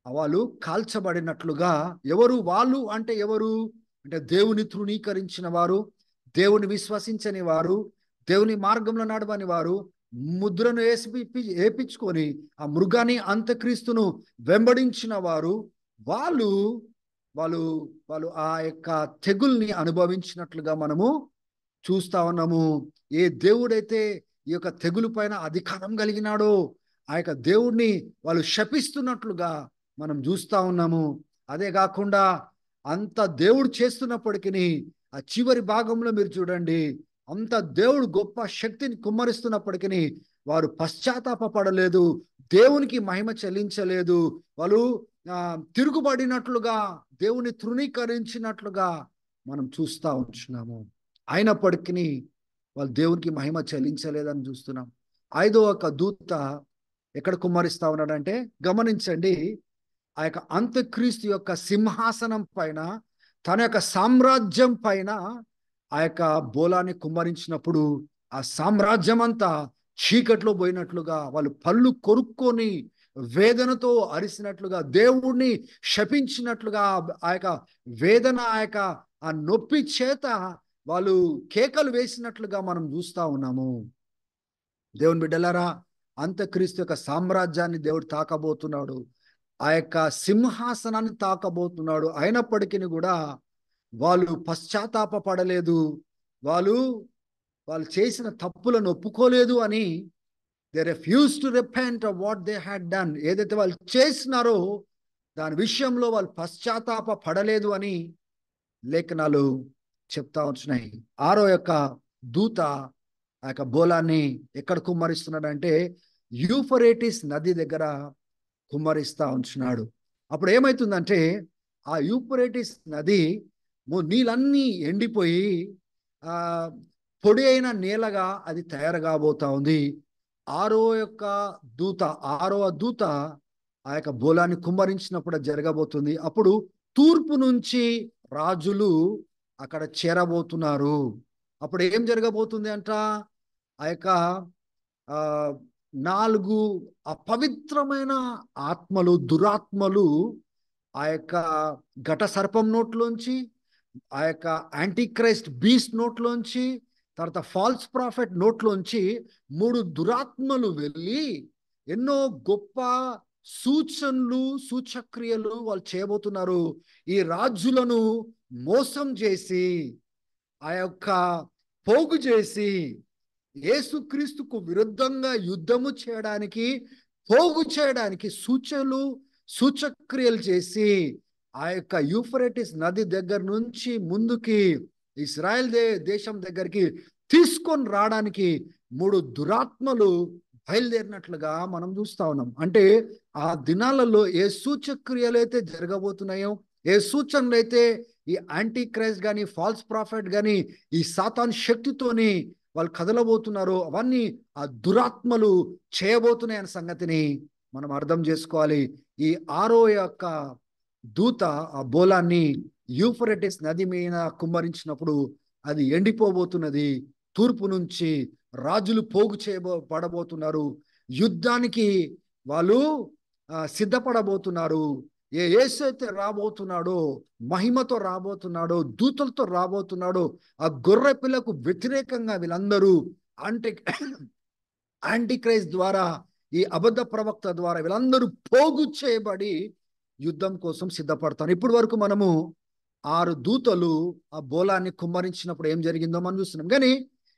వాళ్ళు కాల్చబడినట్లుగా. ఎవరు వాళ్ళు అంటే ఎవరు అంటే దేవుని తృణీకరించిన వారు, దేవుని విశ్వసించని వారు, దేవుని మార్గంలో నడవని వారు, ముద్రను వేపించుకొని ఆ మృగాన్ని, అంత్యక్రీస్తును వెంబడించిన వారు, వాళ్ళు వాళ్ళు వాళ్ళు ఆ యొక్క తెగుల్ని అనుభవించినట్లుగా మనము చూస్తా ఉన్నాము. ఏ దేవుడైతే ఈ యొక్క తెగులు పైన అధికారం కలిగినాడో ఆ యొక్క దేవుడిని వాళ్ళు శపిస్తున్నట్లుగా మనం చూస్తా ఉన్నాము. అదే కాకుండా అంత దేవుడు చేస్తున్నప్పటికీ ఆ చివరి భాగంలో మీరు చూడండి, అంత దేవుడు గొప్ప శక్తిని కుమ్మరిస్తున్నప్పటికీ వారు పశ్చాత్తాపపడలేదు, దేవునికి మహిమ చెల్లించలేదు. వాళ్ళు తిరుగుబడినట్లుగా, దేవుని తృణీకరించినట్లుగా మనం చూస్తూ ఉంటున్నాము. అయినప్పటికీ వాళ్ళు దేవునికి మహిమ చెల్లించలేదని చూస్తున్నాం. ఐదో ఒక దూత ఎక్కడ కుమ్మరిస్తా ఉన్నాడంటే, గమనించండి, ఆ యొక్క అంత్యక్రీస్తు యొక్క సింహాసనం పైన, తన యొక్క సామ్రాజ్యం పైన ఆ యొక్క బోలాన్ని కుమ్మరించినప్పుడు ఆ సామ్రాజ్యం అంతా చీకట్లో పోయినట్లుగా, వాళ్ళు పళ్ళు కొరుక్కొని వేదనతో అరిసినట్లుగా, దేవుణ్ణి శపించినట్లుగా, ఆ యొక్క వేదన, ఆ నొప్పి చేత వాళ్ళు కేకలు వేసినట్లుగా మనం చూస్తా ఉన్నాము. దేవుని బిడ్డలారా, అంత్యక్రీస్తు యొక్క సామ్రాజ్యాన్ని దేవుడు తాకబోతున్నాడు, ఆ యొక్క సింహాసనాన్ని తాకబోతున్నాడు. అయినప్పటికీ కూడా వాళ్ళు పశ్చాత్తాపపడలేదు, వాళ్ళు చేసిన తప్పులను ఒప్పుకోలేదు అని, they refuse to repent of what they had done. ఏదైతే వాళ్ళు చేసినారో దాని విషయంలో వాళ్ళు పశ్చాత్తాపపడలేదు అని లేఖనాలు చెప్తా వచ్చినాయి. ఆరో యొక్క దూత ఆ యొక్క బోలాన్ని ఎక్కడ కుమ్మరిస్తున్నాడంటే, యూఫరేటిస్ నది దగ్గర కుమ్మరిస్తా ఉంటున్నాడు. అప్పుడు ఏమవుతుందంటే, ఆ యూఫరేటిస్ నది నీళ్ళన్నీ ఎండిపోయి పొడి అయిన నేలగా అది తయారు కాబోతా ఉంది. ఆరో దూత ఆ యొక్క బోలాన్ని కుమ్మరించినప్పుడు జరగబోతుంది. అప్పుడు తూర్పు నుంచి రాజులు అక్కడ చేరబోతున్నారు. అప్పుడు ఏం జరగబోతుంది అంట, ఆ యొక్క 4 అపవిత్రమైన ఆత్మలు, దురాత్మలు ఆ యొక్క ఘట సర్పం నోట్లోంచి, ఆ యొక్క యాంటీక్రైస్ట్ బీస్ట్ నోట్లోంచి, తర్వాత ఫాల్స్ ప్రాఫెట్ నోట్లోంచి 3 దురాత్మలు వెళ్ళి ఎన్నో గొప్ప సూచనలు, సూచక్రియలు వాళ్ళు చేయబోతున్నారు. ఈ రాజులను మోసం చేసి, ఆ యొక్క పోగు చేసి, యేసుక్రీస్తుకు విరుద్ధంగా యుద్ధము చేయడానికి, పోగు చేయడానికి సూచనలు, సూచక్రియలు చేసి, ఆ యొక్క యూఫ్రటీస్ నది దగ్గర నుంచి ముందుకి ఇశ్రాయేల్ దేశం దగ్గరికి తీసుకొని రావడానికి 3 దురాత్మలు బయలుదేరినట్లుగా మనం చూస్తా ఉన్నాం. అంటే ఆ దినాలలో ఏ సూచక్రియలు అయితే జరగబోతున్నాయో, ఏ సూచనలు అయితే ఈ యాంటీ క్రైస్ట్ కానీ, ఫాల్స్ ప్రాఫెట్ కానీ, ఈ సాతాన్ శక్తితోని వాళ్ళు కదలబోతున్నారో, అవన్నీ ఆ దురాత్మలు చేయబోతున్నాయన్న సంగతిని మనం అర్థం చేసుకోవాలి. ఈ ఆరో యొక్క దూత ఆ బోలాన్ని యూఫ్రటీస్ నది మీద కుమ్మరించినప్పుడు అది ఎండిపోబోతున్నది. తూర్పు నుంచి రాజులు పోగు పడబోతున్నారు, యుద్ధానికి వాళ్ళు సిద్ధపడబోతున్నారు. యేసు అయితే రాబోతున్నాడో, మహిమతో రాబోతున్నాడో, దూతలతో రాబోతున్నాడో, ఆ గొర్రె పిల్లకు వ్యతిరేకంగా వీళ్ళందరూ యాంటీక్రైస్ట్ ద్వారా, ఈ అబద్ధ ప్రవక్త ద్వారా వీళ్ళందరూ పోగు చేయబడి యుద్ధం కోసం సిద్ధపడతారు. ఇప్పటి వరకు మనము 6 దూతలు ఆ బోలాన్ని కుమ్మరించినప్పుడు ఏం జరిగిందో మనం చూస్తున్నాం. కానీ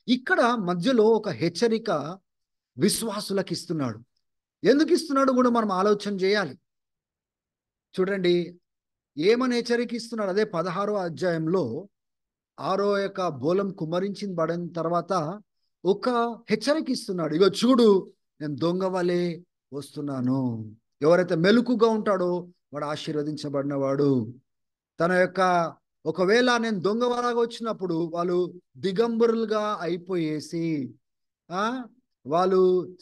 ఇక్కడ మధ్యలో ఒక హెచ్చరిక విశ్వాసులకు ఇస్తున్నాడు. ఎందుకు ఇస్తున్నాడు కూడా మనం ఆలోచన చేయాలి. చూడండి, ఏమని హెచ్చరిక ఇస్తున్నాడు. అదే 16వ అధ్యాయంలో 6వ యొక్క బోలం కుమ్మరించబడిన తర్వాత ఒక హెచ్చరిక ఇస్తున్నాడు. ఇగో చూడు, నేను దొంగ వలె వస్తున్నాను. ఎవరైతే మెలకుగా ఉంటాడో వాడు ఆశీర్వదించబడినవాడు. తన యొక్క ఒకవేళ నేను దొంగవలాగా వచ్చినప్పుడు వాళ్ళు దిగంబరులుగా అయిపోయేసి, వాళ్ళు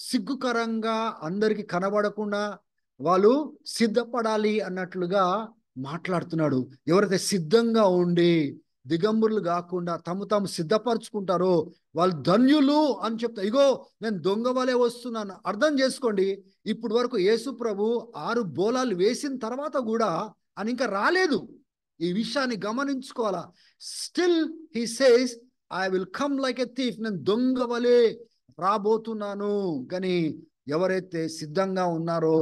సిగ్గుకరంగా అందరికి కనబడకుండా వాళ్ళు సిద్ధపడాలి అన్నట్లుగా మాట్లాడుతున్నాడు. ఎవరైతే సిద్ధంగా ఉండి దిగంబరులు కాకుండా తాము సిద్ధపరచుకుంటారో వాళ్ళు ధన్యులు అని చెప్తా. ఇగో నేను దొంగ వలె వస్తున్నాను. అర్థం చేసుకోండి, ఇప్పుడు వరకు యేసు ప్రభు 6 బోలాలు వేసిన తర్వాత కూడా అని ఇంకా రాలేదు. ఈ విషయాన్ని గమనించుకోవాలా. Still he says I will come like a thief. నేను దొంగ వలె రాబోతున్నాను. కానీ ఎవరైతే సిద్ధంగా ఉన్నారో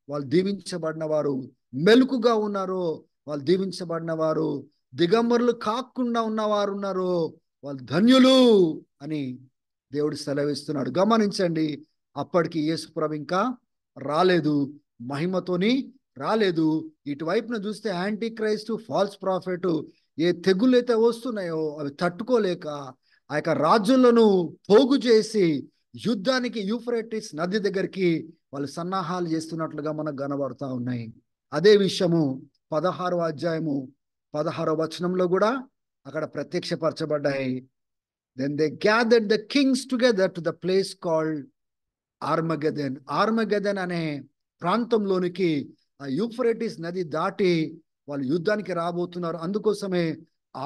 వాళ్ళు దీవించబడిన వారు, మెలకుగా ఉన్నారో వాళ్ళు దీవించబడిన వారు, దిగంబరులు కాకుండా ఉన్నవారు ఉన్నారో వాళ్ళు ధన్యులు అని దేవుడు సెలవిస్తున్నాడు. గమనించండి, అప్పటికి యేసు ప్రభు ఇంకా రాలేదు, మహిమతోని రాలేదు. ఇటువైపున చూస్తే యాంటీ క్రైస్ట్, ఫాల్స్ ప్రాఫెట్ ఏ తెగులు అయితే వస్తున్నాయో అవి తట్టుకోలేక ఆ యొక్క రాజులను పోగు చేసి యుద్ధానికి యూఫ్రేటిస్ నది దగ్గరికి వాళ్ళు సన్నాహాలు చేస్తున్నట్లుగా మనకు కనబడతా ఉన్నాయి. అదే విషయము 16వ అధ్యాయము 16వ వచనంలో కూడా అక్కడ ప్రత్యక్షపరచబడ్డాయి. Then they gathered the kings together to the place called ఆర్మగెదెన్. ఆర్మగెదెన్ అనే ప్రాంతంలోనికి ఆ యూఫ్రేటిస్ నది దాటి వాళ్ళు యుద్ధానికి రాబోతున్నారు. అందుకోసమే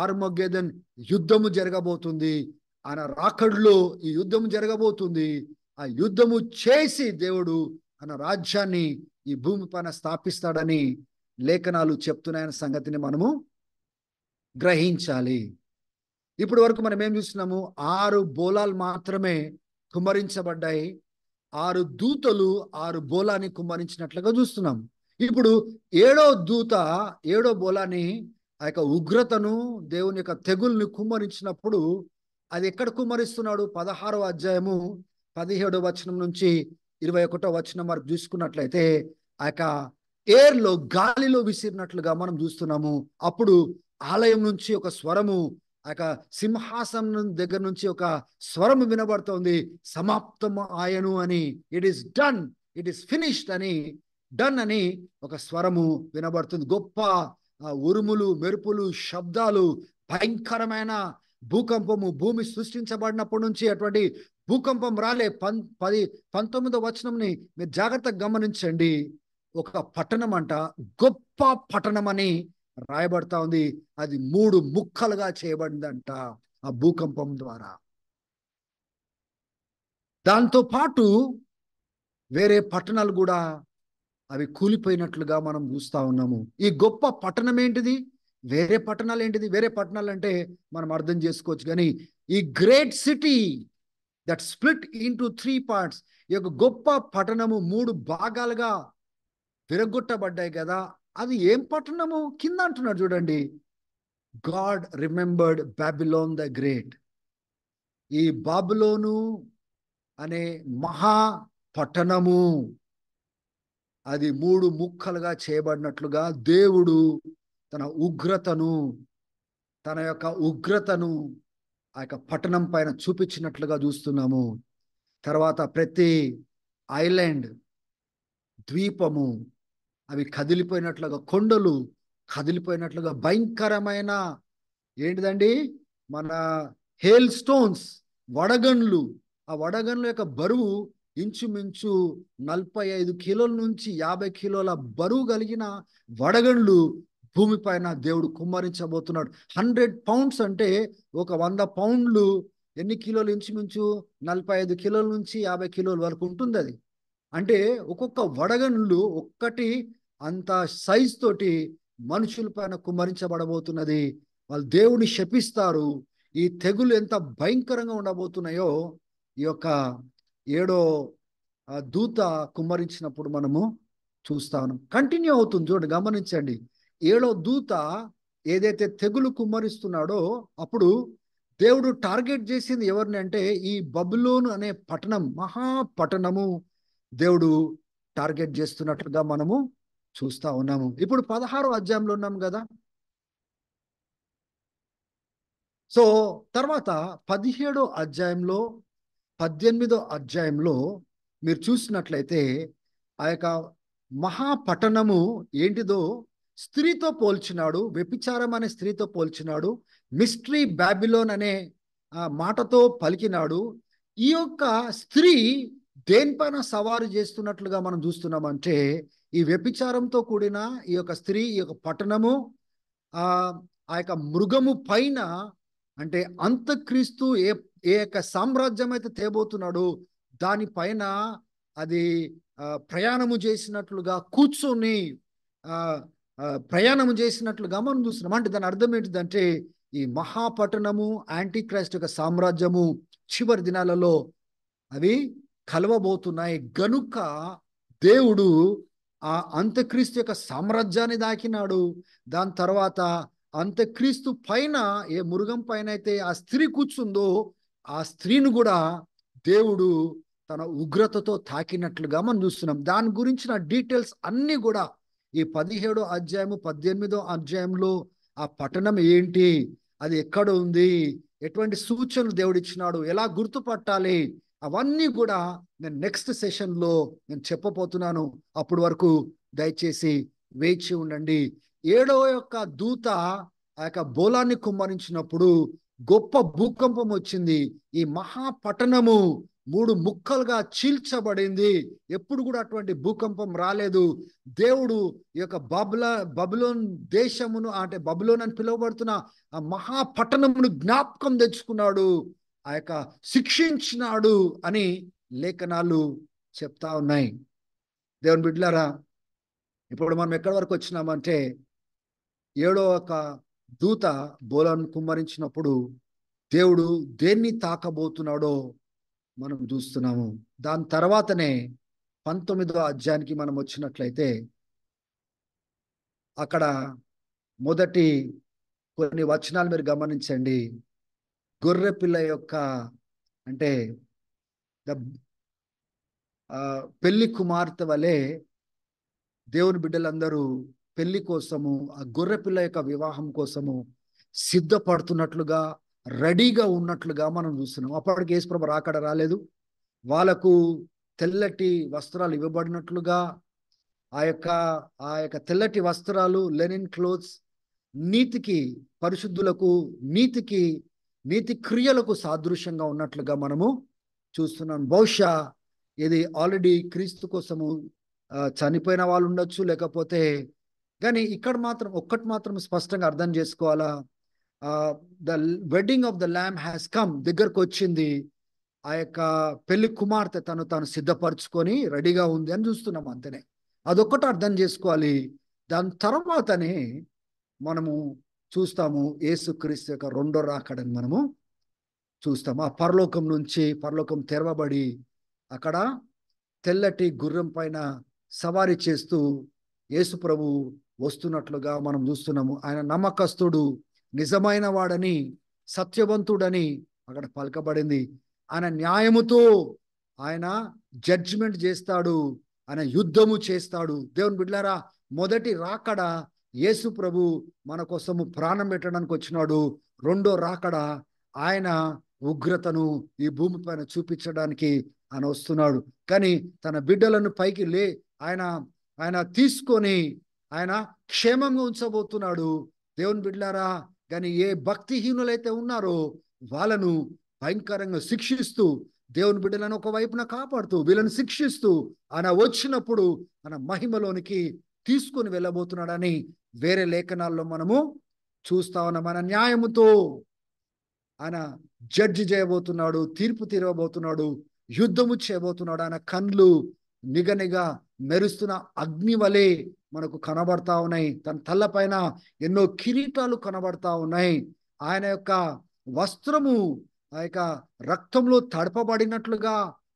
ఆర్మగెదెన్ యుద్ధము జరగబోతుంది. ఆయన రాకడ్లో ఈ యుద్ధము జరగబోతుంది. ఆ యుద్ధము చేసి దేవుడు ఆయన రాజ్యాన్ని ఈ భూమి పైన స్థాపిస్తాడని లేఖనాలు చెప్తున్నాయన్న సంగతిని మనము గ్రహించాలి. ఇప్పటి వరకు మనం ఏం చూస్తున్నాము? 6 బోలాలు మాత్రమే కుమ్మరించబడ్డాయి. 6 దూతలు 6 బోలాన్ని కుమ్మరించినట్లుగా చూస్తున్నాం. ఇప్పుడు 7వ దూత 7వ బోలాన్ని ఆ యొక్క ఉగ్రతను దేవుని యొక్క తెగుల్ని కుమ్మరించినప్పుడు అది ఎక్కడ కుమ్మరిస్తున్నాడు? 16వ అధ్యాయము 17వ వచనం నుంచి 21వ వచనం వరకు చూసుకున్నట్లయితే ఆ యొక్క ఎయిర్లో గాలిలో విసిరినట్లుగా మనం చూస్తున్నాము. అప్పుడు ఆలయం నుంచి ఒక స్వరము, ఆ యొక్క సింహాసనం దగ్గర నుంచి ఒక స్వరము వినబడుతోంది, సమాప్తము ఆయను అని. It is done, it is finished అని, డన్ అని ఒక స్వరము వినబడుతుంది. గొప్ప ఉరుములు, మెరుపులు, శబ్దాలు, భయంకరమైన భూకంపము. భూమి సృష్టించబడినప్పటి నుంచి అటువంటి భూకంపం రాలే. 19వ వచనంని మీరు జాగ్రత్తగా గమనించండి. ఒక పట్టణం అంట, గొప్ప పట్టణం అని రాయబడతా ఉంది. అది 3 ముక్కలుగా చేయబడిందంట ఆ భూకంపం ద్వారా. దాంతో పాటు వేరే పట్టణాలు కూడా అవి కూలిపోయినట్లుగా మనం చూస్తా ఉన్నాము. ఈ గొప్ప పట్టణం ఏంటిది? వేరే పట్టణాలు ఏంటిది? వేరే పట్టణాలు అంటే మనం అర్థం చేసుకోవచ్చు. కానీ ఈ great city that split into 3 parts, ఈ యొక్క గొప్ప పట్టణము 3 భాగాలుగా విరగొట్టబడ్డాయి కదా. అది ఏం పట్టణము? కింద అంటున్నాడు చూడండి, God remembered Babylon the great. ఈ బాబిలోను అనే మహా పట్టణము అది 3 ముక్కలుగా చేయబడినట్లుగా దేవుడు తన యొక్క ఉగ్రతను ఆ యొక్క పట్టణం పైన చూపించినట్లుగా చూస్తున్నాము. తర్వాత ప్రతి ఐలాండ్, ద్వీపము అవి కదిలిపోయినట్లుగా, కొండలు కదిలిపోయినట్లుగా భయంకరమైన ఏంటిదండి మన హేల్ స్టోన్స్, వడగండ్లు. ఆ వడగండ్ల యొక్క బరువు ఇంచుమించు 45 కిలోల నుంచి 50 కిలోల బరువు కలిగిన వడగండ్లు భూమి పైన దేవుడు కుమ్మరించబోతున్నాడు. 100 పౌండ్స్ అంటే ఒక 100 పౌండ్లు ఎన్ని కిలోలు? ఇంచుమించు 45 కిలోల నుంచి 50 కిలోల వరకు ఉంటుంది. అది అంటే ఒక్కొక్క వడగండ్లు ఒక్కటి అంత సైజ్ తోటి మనుషుల పైన కుమ్మరించబడబోతున్నది. వాళ్ళు దేవుని శపిస్తారు. ఈ తెగులు ఎంత భయంకరంగా ఉండబోతున్నాయో ఈ యొక్క 7వ దూత కుమ్మరించినప్పుడు మనము చూస్తాను. కంటిన్యూ అవుతుంది చూడండి, గమనించండి. 7వ దూత ఏదైతే తెగులు కుమ్మరిస్తున్నాడో అప్పుడు దేవుడు టార్గెట్ చేసింది ఎవరిని అంటే ఈ బబులోను అనే పట్టణం, మహాపట్టణము దేవుడు టార్గెట్ చేస్తున్నట్లుగా మనము చూస్తా ఉన్నాము. ఇప్పుడు 16వ అధ్యాయంలో ఉన్నాం కదా. సో తర్వాత 17వ అధ్యాయంలో 18వ అధ్యాయంలో మీరు చూసినట్లయితే ఆ యొక్క మహాపట్టణము ఏంటిదో స్త్రీతో పోల్చినాడు. వ్యభిచారం అనే స్త్రీతో పోల్చినాడు. మిస్టరీ బాబిలోన్ అనే మాటతో పలికినాడు. ఈ యొక్క స్త్రీ దేనిపైన సవారు చేస్తున్నట్లుగా మనం చూస్తున్నామంటే ఈ వ్యభిచారంతో కూడిన ఈ యొక్క స్త్రీ, ఈ యొక్క పట్టణము ఆ యొక్క మృగము పైన, అంటే అంతక్రీస్తు ఏ యొక్క సామ్రాజ్యం అయితే తేబోతున్నాడో దానిపైన అది ప్రయాణము చేసినట్లుగా కూర్చొని ప్రయాణము చేసినట్లుగా మనం చూస్తున్నాం. అంటే దాని అర్థం ఏంటిదంటే ఈ మహాపట్టణము యాంటీ క్రైస్ట్ యొక్క సామ్రాజ్యము చివరి దినాలలో అవి కలవబోతున్నాయి. గనుక దేవుడు ఆ అంత్యక్రీస్తు యొక్క సామ్రాజ్యాన్ని దాకినాడు. దాని తర్వాత అంత్యక్రీస్తు పైన ఏ మృగం పైన అయితే ఆ స్త్రీ కూర్చుందో ఆ స్త్రీని కూడా దేవుడు తన ఉగ్రతతో తాకినట్లుగా మనం చూస్తున్నాం. దాని గురించిన డీటెయిల్స్ అన్నీ కూడా ఈ 17వ అధ్యాయము 18వ అధ్యాయంలో ఆ పట్టణం ఏంటి, అది ఎక్కడ ఉంది, ఎటువంటి సూచనలు దేవుడు ఇచ్చినాడు, ఎలా గుర్తుపట్టాలి, అవన్నీ కూడా నేను నెక్స్ట్ సెషన్లో నేను చెప్పబోతున్నాను. అప్పటి వరకు దయచేసి వేచి ఉండండి. ఏడో యొక్క దూత ఆ యొక్క బోలాన్ని కుమ్మరించినప్పుడు గొప్ప భూకంపం వచ్చింది. ఈ మహాపట్టణము 3 ముక్కలుగా చీల్చబడింది. ఎప్పుడు కూడా అటువంటి భూకంపం రాలేదు. దేవుడు ఈ యొక్క బబులోన్ దేశమును, అంటే బబులోన్ అని పిలువబడుతున్న ఆ మహాపట్టణమును జ్ఞాపకం తెచ్చుకున్నాడు, ఆ యొక్క శిక్షించినాడు అని లేఖనాలు చెప్తా ఉన్నాయి. దేవుని బిడ్డలారా, ఇప్పుడు మనం ఎక్కడి వరకు వచ్చినామంటే, ఏడో ఒక దూత బోలాను కుమ్మరించినప్పుడు దేవుడు దేన్ని తాకబోతున్నాడో మనం చూస్తున్నాము. దాని తర్వాతనే 19వ అధ్యాయానికి మనం వచ్చినట్లయితే, అక్కడ మొదటి కొన్ని వచనాలు మీరు గమనించండి. గొర్రె పిల్ల యొక్క, అంటే పెళ్లి కుమార్తె వలె దేవుని బిడ్డలందరూ పెళ్లి కోసము, ఆ గొర్రె పిల్ల యొక్క వివాహం కోసము సిద్ధపడుతున్నట్లుగా, రెడీగా ఉన్నట్లుగా మనం చూస్తున్నాం. అప్పటికి యేసుప్రభు రాకడ రాలేదు. వాళ్ళకు తెల్లటి వస్త్రాలు ఇవ్వబడినట్లుగా, ఆ యొక్క తెల్లటి వస్త్రాలు, లెనిన్ క్లోత్స్, నీతికి, పరిశుద్ధులకు, నీతి క్రియలకు సాదృశ్యంగా ఉన్నట్లుగా మనము చూస్తున్నాం. బహుశా ఇది ఆల్రెడీ క్రీస్తు కోసము చనిపోయిన వాళ్ళు ఉండొచ్చు, లేకపోతే, కానీ ఇక్కడ మాత్రం ఒక్కటి మాత్రం స్పష్టంగా అర్థం చేసుకోవాలా, the wedding of the lamb has come, దగ్గరకు వచ్చింది. ఆ యొక్క పెళ్లి కుమార్తె తాను సిద్ధపరచుకొని రెడీగా ఉంది అని చూస్తున్నాం. అంతనే, అదొక్కటి అర్థం చేసుకోవాలి. దాని తర్వాతనే మనము చూస్తాము యేసుక్రీస్తు యొక్క రెండో రాకడని మనము చూస్తాము. ఆ పరలోకం తెరవబడి అక్కడ తెల్లటి గుర్రం పైన సవారీ చేస్తూ యేసు ప్రభు వస్తున్నట్లుగా మనం చూస్తున్నాము. ఆయన నమ్మకస్తుడు, నిజమైన వాడని, సత్యవంతుడని అక్కడ పలకబడింది. ఆయన న్యాయముతో ఆయన జడ్జిమెంట్ చేస్తాడు, ఆయన యుద్ధము చేస్తాడు. దేవుని బిడ్డలారా, మొదటి రాకడ యేసు ప్రభు మన కోసము ప్రాణం పెట్టడానికి వచ్చినాడు. రెండో రాకడ ఆయన ఉగ్రతను ఈ భూమి పైన చూపించడానికి ఆయన వస్తున్నాడు. కానీ తన బిడ్డలను పైకి ఆయన తీసుకొని ఆయన క్షేమంగా ఉంచబోతున్నాడు. దేవుని బిడ్డలారా, కానీ ఏ భక్తిహీనులైతే ఉన్నారో వాళ్ళను భయంకరంగా శిక్షిస్తూ, దేవుని బిడ్డలను ఒకవైపున కాపాడుతూ, వీళ్ళని శిక్షిస్తూ ఆయన వచ్చినప్పుడు మన మహిమలోనికి తీసుకొని వెళ్ళబోతున్నాడని వేరే లేఖనాల్లో మనము చూస్తా ఉన్నాం. మన న్యాయముతో ఆయన జడ్జి చేయబోతున్నాడు, తీర్పు తీరబోతున్నాడు, యుద్ధము చేయబోతున్నాడు. ఆయన కండ్లు నిగనిగా మెరుస్తున్న అగ్ని వలె మనకు కనబడతా ఉన్నాయి. తన తలపైన ఎన్నో కిరీటాలు కనబడతా ఉన్నాయి. ఆయన యొక్క వస్త్రము ఆ యొక్క రక్తంలో తడపబడినట్లుగా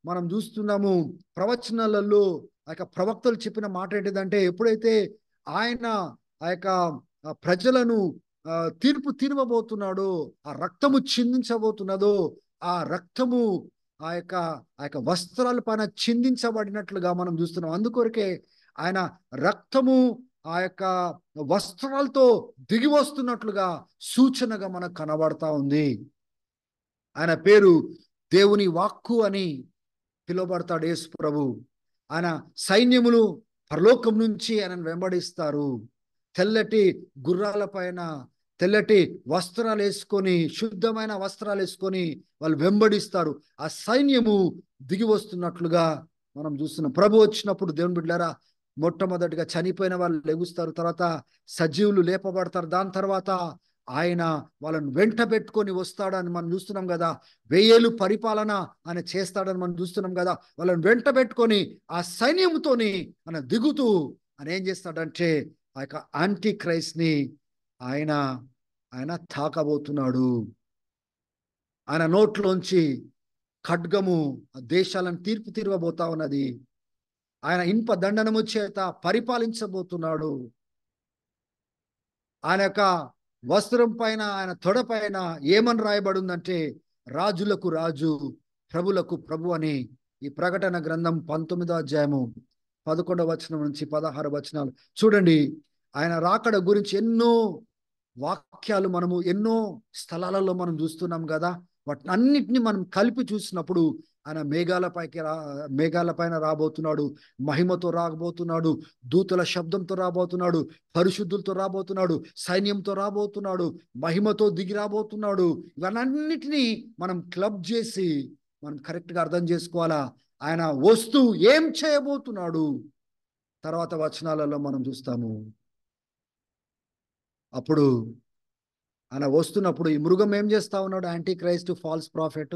మనం చూస్తున్నాము. ప్రవచనాలలో ఆ యొక్క ప్రవక్తలు చెప్పిన మాట ఏంటిదంటే, ఎప్పుడైతే ఆయన ఆ యొక్క ప్రజలను తీర్పు తీర్వబోతున్నాడో, ఆ రక్తము చిందించబోతున్నదో, ఆ రక్తము ఆ యొక్క వస్త్రాల పైన చిందించబడినట్లుగా మనం చూస్తున్నాం. అందుకొరకే ఆయన రక్తము ఆ యొక్క వస్త్రాలతో దిగి వస్తున్నట్లుగా సూచనగా మనకు కనబడతా ఉంది. ఆయన పేరు దేవుని వాక్కు అని పిలువబడతాడు యేసు ప్రభు. ఆయన సైన్యములు పరలోకం నుంచి ఆయనను వెంబడిస్తారు. తెల్లటి గుర్రాల పైన తెల్లటి వస్త్రాలు వేసుకొని, శుద్ధమైన వస్త్రాలు వేసుకొని వాళ్ళు వెంబడిస్తారు. ఆ సైన్యము దిగి వస్తున్నట్లుగా మనం చూస్తున్నాం. ప్రభు వచ్చినప్పుడు దేవుని బిడ్డలారా, మొట్టమొదటిగా చనిపోయిన వాళ్ళు లెగుస్తారు, తర్వాత సజీవులు లేపబడతారు. దాని తర్వాత ఆయన వాళ్ళని వెంట పెట్టుకొని వస్తాడని మనం చూస్తున్నాం కదా. 1000 ఏళ్ళు పరిపాలన ఆయన చేస్తాడని మనం చూస్తున్నాం కదా. వాళ్ళని వెంట పెట్టుకొని ఆ సైన్యంతోని ఆయన దిగుతూ ఆయన ఏం చేస్తాడంటే, ఆ యొక్క యాంటీ క్రైస్ట్ ని ఆయన తాకబోతున్నాడు. ఆయన నోట్లోంచి ఖడ్గము ఆ దేశాలను తీర్పు తీరవబోతా ఉన్నది. ఆయన ఇనుప దండనము చేత పరిపాలించబోతున్నాడు. ఆయన యొక్క వస్త్రం పైన, ఆయన తొడ పైన ఏమని రాయబడి ఉందంటే, రాజులకు రాజు, ప్రభులకు ప్రభు అని. ఈ ప్రకటన గ్రంథం 19వ అధ్యాయము 11వ వచనం నుంచి 16 వచనాలు చూడండి. ఆయన రాకడ గురించి ఎన్నో వాక్యాలు మనము ఎన్నో స్థలాలలో మనం చూస్తున్నాం కదా. వాటిని అన్నిటిని మనం కలిపి చూసినప్పుడు ఆయన మేఘాల పైన రాబోతున్నాడు, మహిమతో రాబోతున్నాడు, దూతల శబ్దంతో రాబోతున్నాడు, పరిశుద్ధులతో రాబోతున్నాడు, సైన్యంతో రాబోతున్నాడు, మహిమతో దిగి రాబోతున్నాడు. ఇవన్నిటినీ మనం క్లబ్ చేసి మనం కరెక్ట్గా అర్థం చేసుకోవాలా. ఆయన వస్తూ ఏం చేయబోతున్నాడు తర్వాత వచనాలలో మనం చూస్తాము. అప్పుడు ఆయన వస్తున్నప్పుడు ఈ మృగం ఏం చేస్తా ఉన్నాడు? Antichrist, false prophet.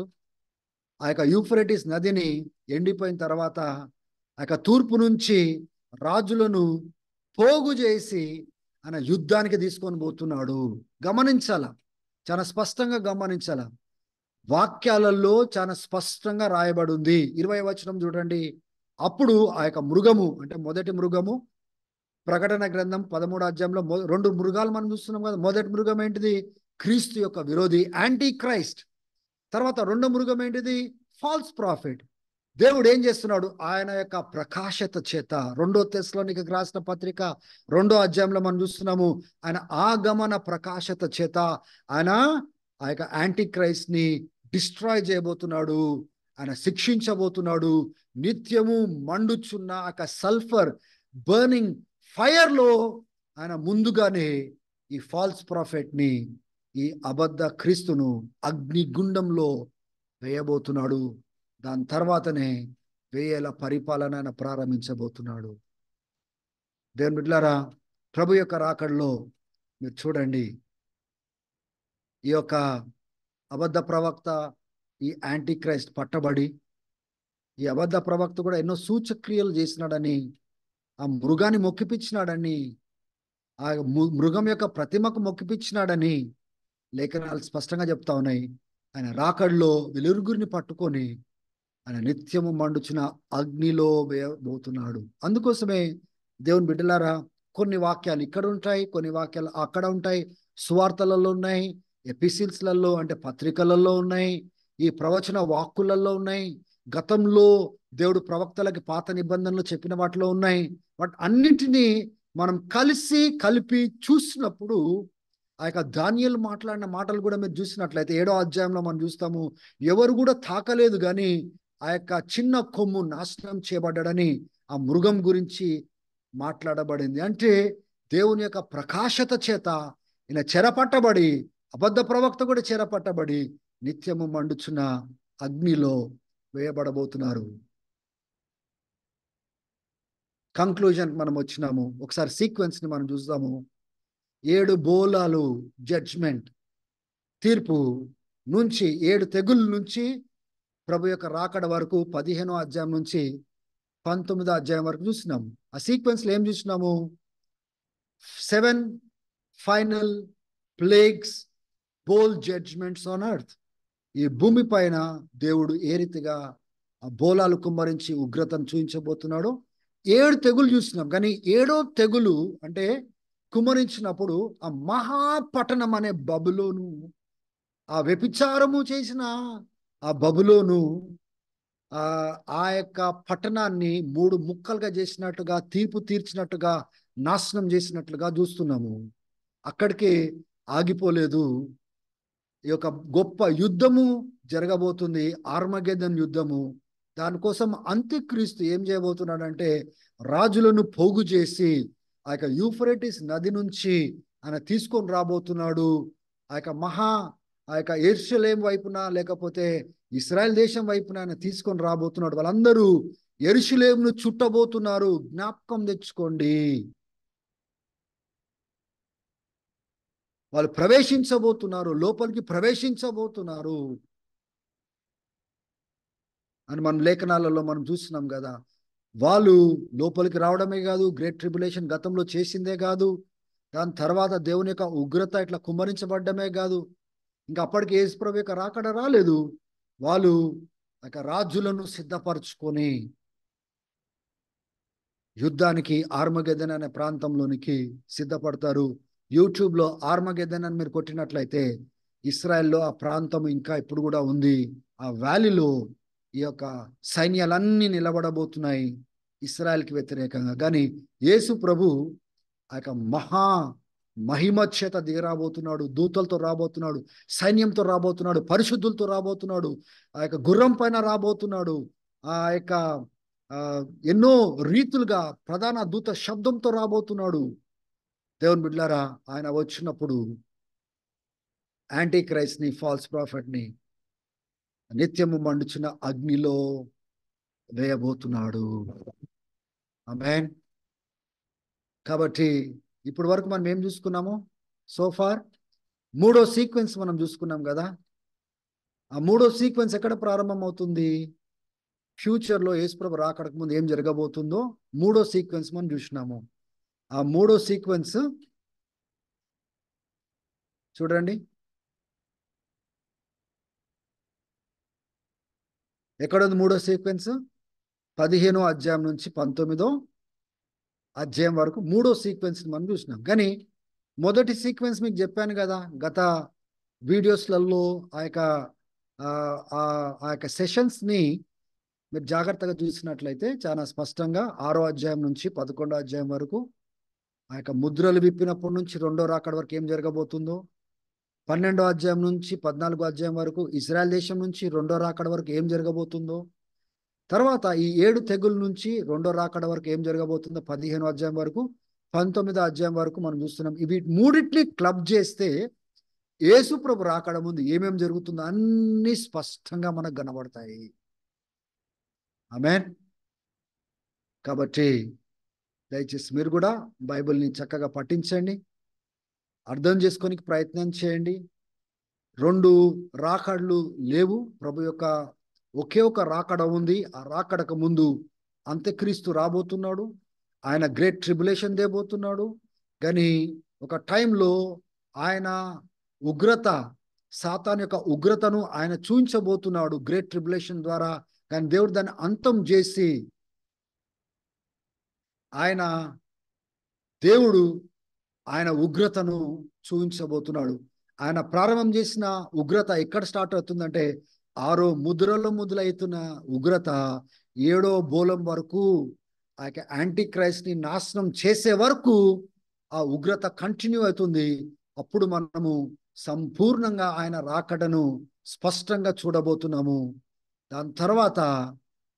ఆ యొక్క యూఫ్రటిస్ నదిని ఎండిపోయిన తర్వాత ఆ యొక్క తూర్పు నుంచి రాజులను పోగు చేసి ఆయన యుద్ధానికి తీసుకొని పోతున్నాడు. గమనించాల, చాలా స్పష్టంగా గమనించాల. వాక్యాలలో చాలా స్పష్టంగా రాయబడి ఉంది. 20వ వచనం చూడండి. అప్పుడు ఆ యొక్క మృగము, అంటే మొదటి మృగము, ప్రకటన గ్రంథం 13వ అధ్యాయంలో 2 మృగాలు మనం చూస్తున్నాం కదా. మొదటి మృగం ఏంటిది? క్రీస్తు యొక్క విరోధి, యాంటీ క్రైస్ట్. తర్వాత రెండో మృగం ఏంటిది? Falls profit. దేవుడు ఏం చేస్తున్నాడు? ఆయన యొక్క ప్రకాశత చేత, 2 తెస్సలోనికీయులకు రాసిన పత్రిక 2వ అధ్యాయంలో మనం చూస్తున్నాము, ఆయన ఆగమన ప్రకాశత చేత ఆయన ఆ యొక్క యాంటీ క్రైస్ట్ ని డిస్ట్రాయ్ చేయబోతున్నాడు. ఆయన శిక్షించబోతున్నాడు. నిత్యము మండుచున్న ఒక సల్ఫర్ బర్నింగ్ ఫైర్ లో ఆయన ముందుగానే ఈ ఫాల్స్ ప్రాఫెట్ ని, ఈ అబద్ధ క్రీస్తును అగ్నిగుండంలో వేయబోతున్నాడు. దాని తర్వాతనే 1000 ఏళ్ల పరిపాలన ఆయన ప్రారంభించబోతున్నాడు. దేవుని బిడ్డలారా, ప్రభు యొక్క రాకడలో మీరు చూడండి, ఈ యొక్క అబద్ధ ప్రవక్త, ఈ యాంటీ క్రైస్ట్ పట్టబడి, ఈ అబద్ధ ప్రవక్త కూడా ఎన్నో సూచక్రియలు చేసినాడని, ఆ మృగాన్ని మొక్కిపించినాడని, ఆ మృగం యొక్క ప్రతిమకు మొక్కిపించినాడని లేఖనాలు స్పష్టంగా చెప్తా ఉన్నాయి. ఆయన రాకడలో వెలుగురిని పట్టుకొని ఆయన నిత్యము మండుచున్న అగ్నిలో వేయబోతున్నాడు. అందుకోసమే దేవుని బిడ్డలారా, కొన్ని వాక్యాలు ఇక్కడ ఉంటాయి, కొన్ని వాక్యాలు అక్కడ ఉంటాయి, సువార్తలలో ఉన్నాయి, ఎపిసిల్స్లలో అంటే పత్రికలలో ఉన్నాయి, ఈ ప్రవచన వాక్కులలో ఉన్నాయి, గతంలో దేవుడు ప్రవక్తలకి పాత నిబంధనలు చెప్పిన వాటిలో ఉన్నాయి. వాటి అన్నింటినీ మనం కలిపి చూసినప్పుడు ఆ యొక్క దానియేలు మాట్లాడిన మాటలు కూడా మీరు చూసినట్లయితే 7వ అధ్యాయంలో మనం చూస్తాము, ఎవరు కూడా తాకలేదు కానీ ఆ యొక్క చిన్న కొమ్ము నాశనం చేయబడ్డాడని ఆ మృగం గురించి మాట్లాడబడింది. అంటే దేవుని యొక్క ప్రకాశత చేత ఈయన చెరపట్టబడి, అబద్ధ ప్రవక్త కూడా చెరపట్టబడి నిత్యము మండుచున్న అగ్నిలో వేయబడబోతున్నారు. కంక్లూజన్ మనం వచ్చినాము. ఒకసారి సీక్వెన్స్ ని మనం చూద్దాము. 7 బోలాలు జడ్జ్మెంట్, తీర్పు నుంచి, 7 తెగుళ్ళ నుంచి ప్రభు యొక్క రాకడ వరకు 15వ అధ్యాయం నుంచి 19వ అధ్యాయం వరకు చూసినాము. ఆ సీక్వెన్స్ లో ఏం చూసినాము? 7 final plagues, bowl judgements on earth. ఈ భూమి పైన దేవుడు ఏ రీతిగా ఆ బోలాలు కుమ్మరించి ఉగ్రతను చూపించబోతున్నాడో 7 తెగులు చూసినాం. కానీ 7వ తెగులు అంటే కుమ్మరించినప్పుడు ఆ మహాపట్టణం అనే బబులోను, ఆ వ్యభిచారము చేసిన ఆ బబులోను, ఆ యొక్క పట్టణాన్ని 3 ముక్కలుగా చేసినట్టుగా, తీర్పు తీర్చినట్టుగా, నాశనం చేసినట్లుగా చూస్తున్నాము. అక్కడికి ఆగిపోలేదు. ఈ యొక్క గొప్ప యుద్ధము జరగబోతుంది, ఆర్మగెద్దన్ యుద్ధము. దానికోసం అంత్యక్రీస్తు ఏం చేయబోతున్నాడంటే రాజులను పోగు చేసి ఆ యొక్క యూఫ్రటిస్ నది నుంచి ఆయన తీసుకొని రాబోతున్నాడు. ఆ యొక్క యెరూషలేం వైపున, లేకపోతే ఇశ్రాయేల్ దేశం వైపున ఆయన తీసుకొని రాబోతున్నాడు. వాళ్ళందరూ యెరూషలేమును చుట్టబోతున్నారు. జ్ఞాపకం తెచ్చుకోండి. వాళ్ళు ప్రవేశించబోతున్నారు, లోపలికి ప్రవేశించబోతున్నారు అని మన లేఖనాలలో మనం చూస్తున్నాం కదా. వాళ్ళు లోపలికి రావడమే కాదు, గ్రేట్ ట్రిబులేషన్ గతంలో చేసిందే కాదు, దాని తర్వాత దేవుని యొక్క ఉగ్రత ఇట్లా కుమ్మరించబడ్డమే కాదు, ఇంకా అప్పటికి యేసుప్రభు యొక్క రాకడ రాలేదు. వాళ్ళు రాజులను సిద్ధపరచుకొని యుద్ధానికి ఆర్మగెద్దెన్ అనే ప్రాంతంలోనికి సిద్ధపడతారు. యూట్యూబ్లో ఆర్మగెద్దెన్ అని మీరు కొట్టినట్లయితే ఇస్రాయెల్లో ఆ ప్రాంతం ఇంకా ఇప్పుడు కూడా ఉంది. ఆ వ్యాలీలో ఈ యొక్క సైన్యాలన్నీ నిలబడబోతున్నాయి ఇస్రాయెల్కి వ్యతిరేకంగా. కానీ యేసు ప్రభు ఆ యొక్క మహా మహిమ చేత దిగరాబోతున్నాడు, దూతలతో రాబోతున్నాడు, సైన్యంతో రాబోతున్నాడు, పరిశుద్ధులతో రాబోతున్నాడు, ఆ యొక్క గుర్రం పైన రాబోతున్నాడు, ఆ యొక్క ఆ, ఎన్నో రీతులుగా ప్రధాన దూత శబ్దంతో రాబోతున్నాడు. దేవుని బిడ్డలారా, ఆయన వచ్చినప్పుడు యాంటీ క్రైస్ట్ ని, ఫాల్స్ ప్రాఫిట్ ని నిత్యము మండుచున్న అగ్నిలో వేయబోతున్నాడు. ఆమేన్. కాబట్టి ఇప్పటి వరకు మనం ఏం చూసుకున్నాము? సోఫార్ మూడో సీక్వెన్స్ మనం చూసుకున్నాం కదా. ఆ మూడో సీక్వెన్స్ ఎక్కడ ప్రారంభం అవుతుంది? ఫ్యూచర్లో యేసుప్రభు రాకడకు ముందు ఏం జరగబోతుందో మూడో సీక్వెన్స్ మనం చూసినాము. ఆ మూడో సీక్వెన్స్ చూడండి, ఎక్కడుంది మూడో సీక్వెన్స్? 15వ అధ్యాయం నుంచి 19వ అధ్యాయం వరకు మూడో సీక్వెన్స్ మనం చూసినాం. కానీ మొదటి సీక్వెన్స్ మీకు చెప్పాను కదా గత వీడియోస్లలో. ఆ యొక్క సెషన్స్ని మీరు జాగ్రత్తగా చూసినట్లయితే చాలా స్పష్టంగా 6వ అధ్యాయం నుంచి 11వ అధ్యాయం వరకు ఆ యొక్క ముద్రలు విప్పినప్పటి నుంచి రెండో రాకడ వరకు ఏం జరగబోతుందో, 12వ అధ్యాయం నుంచి 14వ అధ్యాయం వరకు ఇజ్రాయెల్ దేశం నుంచి రెండో రాకడ వరకు ఏం జరగబోతుందో, తర్వాత ఈ 7 తెగుల నుంచి రెండో రాకడ వరకు ఏం జరగబోతుందో 15వ అధ్యాయం వరకు, 19వ అధ్యాయం వరకు మనం చూస్తున్నాం. ఇవి మూడింటిని క్లబ్ చేస్తే యేసు ప్రభు రాకడ ముందు ఏమేం జరుగుతుందో అన్ని స్పష్టంగా మనకు కనబడతాయి. ఆమేన్. కాబట్టి దయచేసి మీరు కూడా బైబిల్ని చక్కగా పఠించండి, అర్థం చేసుకోనికి ప్రయత్నం చేయండి. 2 రాకడలు లేవు, ప్రభు యొక్క ఒకే ఒక రాకడ ఉంది. ఆ రాకడకు ముందు అంత్యక్రీస్తు రాబోతున్నాడు, ఆయన గ్రేట్ ట్రిబులేషన్ దేబోతున్నాడు. కానీ ఒక టైంలో ఆయన ఉగ్రత, సాతాన్ యొక్క ఉగ్రతను ఆయన చూపించబోతున్నాడు గ్రేట్ ట్రిబులేషన్ ద్వారా. కానీ దేవుడు దాన్ని అంతం చేసి దేవుడు ఆయన ఉగ్రతను చూపించబోతున్నాడు. ఆయన ప్రారంభం చేసిన ఉగ్రత ఎక్కడ స్టార్ట్ అవుతుందంటే 6 ముద్రలో మొదలవుతున్న ఉగ్రత 7వ బోలం వరకు, ఆ యొక్క యాంటీ క్రైస్ట్ ని నాశనం చేసే వరకు ఆ ఉగ్రత కంటిన్యూ అవుతుంది. అప్పుడు మనము సంపూర్ణంగా ఆయన రాకడను స్పష్టంగా చూడబోతున్నాము. దాని తర్వాత